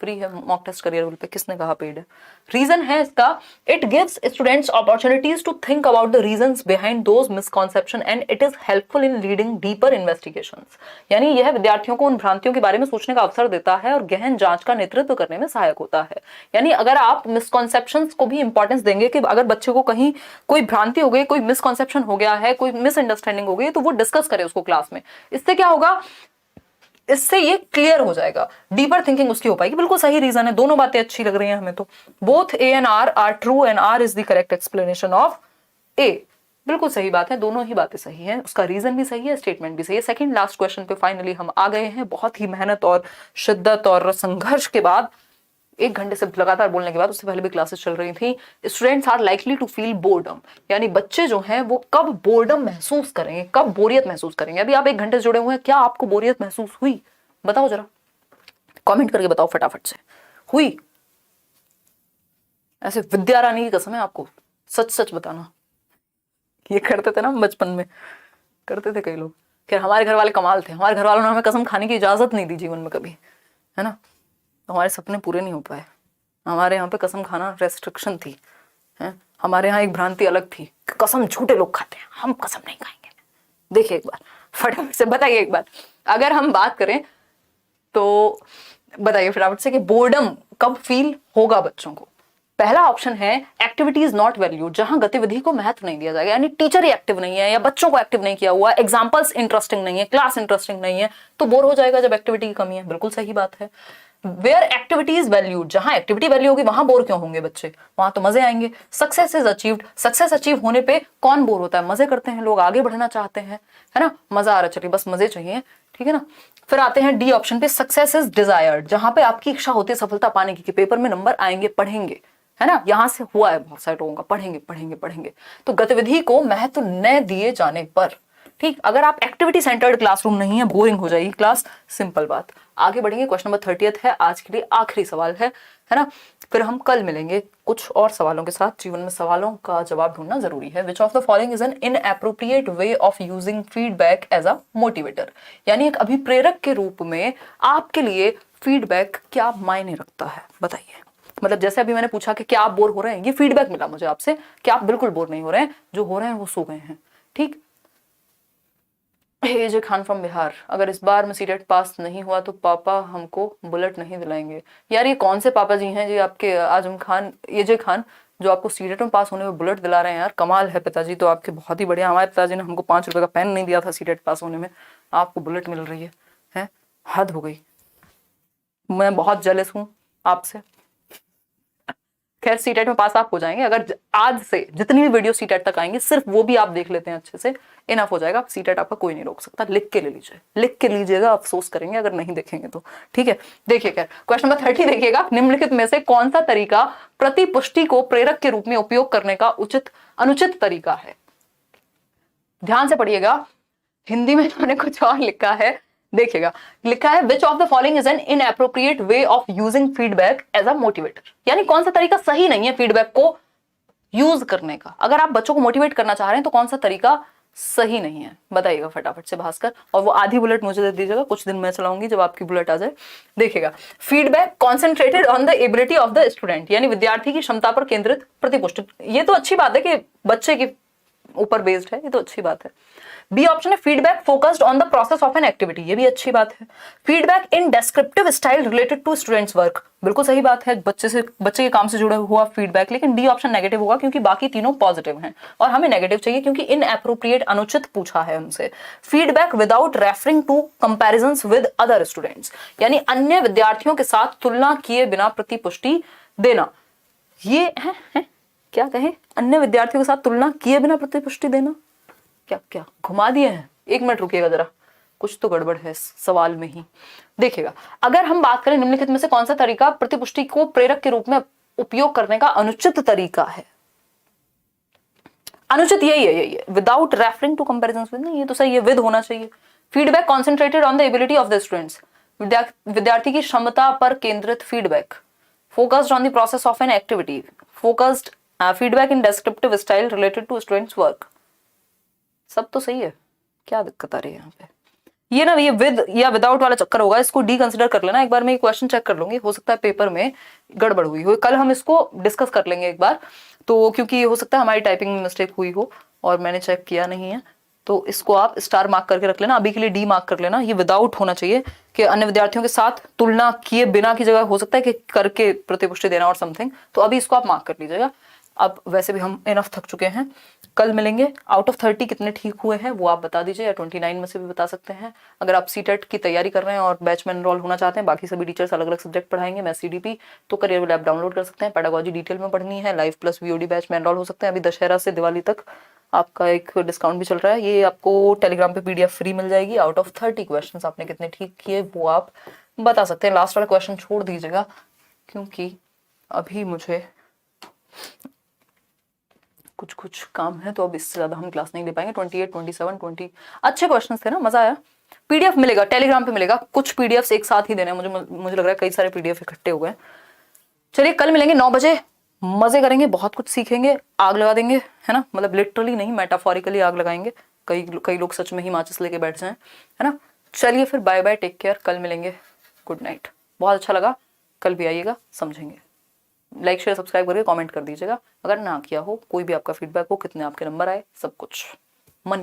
फ्री है मॉक टेस्ट करियर पे, किसने कहा पेड है। रीजन है इसका, it gives students opportunities to think about the reasons behind those misconception and it is helpful in leading deeper investigations, यानी यह विद्यार्थियों को उन भ्रांतियों के बारे में सोचने का अवसर देता है और गहन जांच का नेतृत्व करने में सहायक होता है। यानी अगर आप मिसकॉन्सेप्शंस को भी इंपॉर्टेंस देंगे कि अगर बच्चे को कहीं कोई भ्रांति हो गई, कोई मिसकॉन्सेप्शन हो गया है, कोई मिसअंडरस्टैंडिंग हो गई, तो वो डिस्कस करे उसको क्लास में। इससे क्या होगा, इससे ये क्लियर हो जाएगा, डीपर थिंकिंग उसकी हो पाएगी। बिल्कुल सही रीजन है, दोनों बातें अच्छी लग रही हैं हमें तो। Both A and R true and R is the correct explanation of A, बिल्कुल सही बात है, दोनों ही बातें सही हैं, उसका रीजन भी सही है, स्टेटमेंट भी सही है। सेकंड लास्ट क्वेश्चन पे फाइनली हम आ गए हैं, बहुत ही मेहनत और शिद्दत और संघर्ष के बाद, 1 घंटे से लगातार बोलने के बाद, उससे पहले भी क्लासेस चल रही थी। Students are likely to feel boredom, यानी बच्चे जो हैं वो कब बोर्डम महसूस करेंगे, कब बोरियत महसूस करेंगे। अभी आप 1 घंटे से जुड़े हुए हैं, क्या आपको बोरियत महसूस हुई, बताओ जरा, कमेंट करके बताओ फटाफट से, हुई? ऐसे विद्या रानी की कसम है आपको, सच सच बताना। ये करते थे ना हम बचपन में, करते थे कई लोग। खैर हमारे घर वाले कमाल थे, हमारे घर वालों ने हमें कसम खाने की इजाजत नहीं दी जीवन में कभी, है ना। तो हमारे सपने पूरे नहीं हो पाए, हमारे यहाँ पे कसम खाना रेस्ट्रिक्शन थी, है। हमारे यहाँ एक भ्रांति अलग थी, कसम झूठे लोग खाते हैं, हम कसम नहीं खाएंगे। देखिए एक बार फटाफट से बताइए, एक बार अगर हम बात करें तो बताइए फटाफट से कि बोर्डम कब फील होगा बच्चों को। पहला ऑप्शन है एक्टिविटी इज नॉट वैल्यूड, जहां गतिविधि को महत्व नहीं दिया जाएगा, यानी टीचर ही एक्टिव नहीं है या बच्चों को एक्टिव नहीं किया हुआ, एग्जाम्पल्स इंटरेस्टिंग नहीं है, क्लास इंटरेस्टिंग नहीं है, तो बोर हो जाएगा जब एक्टिविटी की कमी है। बिल्कुल सही बात है। वेयर एक्टिविटी इज वैल्यूड, जहां एक्टिविटी वैल्यू होगी वहां बोर क्यों होंगे बच्चे, वहां तो मजे आएंगे। Success is achieved, success achieve होने पे कौन बोर होता है, मजे करते हैं लोग, आगे बढ़ना चाहते हैं, है ना, मजा आ रहा, चलिए बस मजे चाहिए, ठीक है ना। फिर आते हैं डी ऑप्शन पे, सक्सेस इज डिजायर्ड, जहां पे आपकी इच्छा होती है सफलता पाने की, कि पेपर में नंबर आएंगे, पढ़ेंगे, है ना, यहां से हुआ है बहुत सारे लोगों का, पढ़ेंगे पढ़ेंगे पढ़ेंगे। तो गतिविधि को महत्व न दिए जाने पर, ठीक, अगर आप एक्टिविटी सेंटर्ड क्लासरूम नहीं है, बोरिंग हो जाएगी क्लास, सिंपल बात। आगे बढ़ेंगे, क्वेश्चन नंबर 30 है, आज के लिए आखिरी सवाल है ना। फिर हम कल मिलेंगे कुछ और सवालों के साथ। जीवन में सवालों का जवाब ढूंढना जरूरी है। Which of the following is an inappropriate way of using feedback as a motivator, यानी एक अभिप्रेरक के रूप में आपके लिए फीडबैक क्या मायने रखता है, बताइए। मतलब जैसे अभी मैंने पूछा कि क्या आप बोर हो रहे हैं, ये फीडबैक मिला मुझे आपसे कि आप बिल्कुल बोर नहीं हो रहे हैं, जो हो रहे हैं वो सो गए हैं, ठीक। एजे खान फ्रॉम बिहार, अगर इस बार मैं सीटेट पास नहीं हुआ तो पापा हमको बुलेट नहीं दिलाएंगे। यार ये कौन से पापा जी हैं जी आपके, आजम खान, एजे खान, जो आपको सीटेट में पास होने में बुलेट दिला रहे हैं? यार कमाल है, पिताजी तो आपके बहुत ही बढ़िया। हमारे पिताजी ने हमको 5 रुपए का पेन नहीं दिया था सीटेट पास होने में, आपको बुलेट मिल रही है? हद हो गई। मैं बहुत जेलस हूँ आपसे। खैर सीटेट में पास आप हो जाएंगे, अगर आज से जितनी भी वीडियो सीटेट तक आएंगे सिर्फ वो भी आप देख लेते हैं अच्छे से, इनफ हो जाएगा। सीटेट आपका कोई नहीं रोक सकता। लिख के ले लीजिए, लिख के लीजिएगा, अफसोस करेंगे अगर नहीं देखेंगे तो, ठीक है। देखिए खैर क्वेश्चन नंबर 30 देखिएगा, निम्नलिखित में से कौन सा तरीका प्रतिपुष्टि को प्रेरक के रूप में उपयोग करने का अनुचित तरीका है? ध्यान से पढ़िएगा, हिंदी में मैंने कुछ और लिखा है, देखिएगा। लिखा है which of the following is an inappropriate way of using feedback as a motivator, यानी कौन सा तरीका सही नहीं है फीडबैक को यूज करने का। अगर आप बच्चों को मोटिवेट करना चाह रहे हैं तो कौन सा तरीका सही नहीं है, बताइएगा फटाफट से भास्कर। और वो आधी बुलेट मुझे दे दीजिएगा, कुछ दिन मैं चलाऊंगी जब आपकी बुलेट आ जाए। देखिएगा, feedback concentrated on the ability of the student, यानी विद्यार्थी की क्षमता पर केंद्रित प्रतिपुष्टि। ये तो अच्छी बात है कि बच्चे के ऊपर बेस्ड है, ये तो अच्छी बात है। बी ऑप्शन है feedback focused on the process of an activity, ये भी अच्छी बात है। Feedback in descriptive style related to students work, बिल्कुल सही बात है, बच्चे के काम से जुड़ा हुआ फीडबैक। लेकिन डी ऑप्शन नेगेटिव होगा क्योंकि बाकी तीनों पॉजिटिव हैं और हमें नेगेटिव चाहिए क्योंकि इनएप्रोप्रिएट अनुचित पूछा है हमसे। Feedback without referring to comparisons with other students, यानी अन्य विद्यार्थियों के साथ तुलना किए बिना प्रतिपुष्टि देना। ये है क्या कहे, अन्य विद्यार्थियों के साथ तुलना किए बिना प्रतिपुष्टि देना, क्या क्या घुमा दिए हैं? 1 मिनट रुकिएगा जरा, कुछ तो गड़बड़ है सवाल में ही। देखिएगा, अगर हम बात करें निम्नलिखित में से कौन सा तरीका प्रतिपुष्टि को प्रेरक के रूप में उपयोग करने का अनुचित तरीका है? अनुचित यही है, without referring to comparisons with, नहीं ये तो सही है, विद होना चाहिए। Feedback concentrated on the ability of the students, विद्यार्थी की क्षमता पर केंद्रित feedback. Focused on the process of an activity, focused feedback in descriptive style related to students work. सब तो सही है, क्या दिक्कत आ रही है यहाँ पे? ये ना, ये विद या विदाउट वाला चक्कर होगा, इसको डी कंसिडर कर लेना। एक बार मैं क्वेश्चन चेक कर लूंगी, हो सकता है पेपर में गड़बड़ हुई हो, कल हम इसको डिस्कस कर लेंगे एक बार, तो क्योंकि हो सकता है हमारी टाइपिंग में मिस्टेक हुई हो और मैंने चेक किया नहीं है, तो इसको आप स्टार मार्क करके रख लेना, अभी के लिए डी मार्क कर लेना। ये विदाउट होना चाहिए कि अन्य विद्यार्थियों के साथ तुलना किए बिना की जगह हो सकता है कि करके प्रतिपुष्टि देना और समथिंग, तो अभी इसको आप मार्क कर लीजिएगा। अब वैसे भी हम इनफ थक चुके हैं, कल मिलेंगे। आउट ऑफ 30 कितने ठीक हुए हैं वो आप बता दीजिए, या 29 में से भी बता सकते हैं। अगर आप सीटेट की तैयारी कर रहे हैं और बैच में एनरोल होना चाहते हैं, बाकी सभी टीचर्स अलग अलग सब्जेक्ट पढ़ाएंगे, मैं सीडीपी, तो करियर लैब डाउनलोड कर सकते हैं। पेडागोजी डिटेल में पढ़नी है, लाइव प्लस वीओडी बैच में एनरोल हो सकते हैं। अभी दशहरा से दिवाली तक आपका एक डिस्काउंट भी चल रहा है, ये आपको टेलीग्राम पे पीडीएफ फ्री मिल जाएगी। आउट ऑफ 30 क्वेश्चन आपने कितने ठीक किए वो आप बता सकते हैं। लास्ट वाला क्वेश्चन छोड़ दीजिएगा क्योंकि अभी मुझे कुछ काम है, तो अब इससे ज्यादा हम क्लास नहीं दे पाएंगे। 28, 27, 20 अच्छे क्वेश्चंस थे ना, मजा आया। पीडीएफ मिलेगा, टेलीग्राम पे मिलेगा, कुछ पीडीएफ एक साथ ही देने हैं, मुझे लग रहा है कई सारे पीडीएफ इकट्ठे हुए हैं। चलिए कल मिलेंगे 9 बजे, मजे करेंगे, बहुत कुछ सीखेंगे, आग लगा देंगे, है ना, मतलब लिटरली नहीं, मेटाफोरिकली आग लगाएंगे। कई लोग सच में ही माचिस लेके बैठ जाएं, है ना। चलिए फिर बाय बाय, टेक केयर, कल मिलेंगे, गुड नाइट। बहुत अच्छा लगा, कल भी आइएगा, समझेंगे। लाइक शेयर सब्सक्राइब करके कमेंट कर दीजिएगा, अगर ना किया हो, कोई भी आपका फीडबैक हो, कितने आपके नंबर आए, सब कुछ।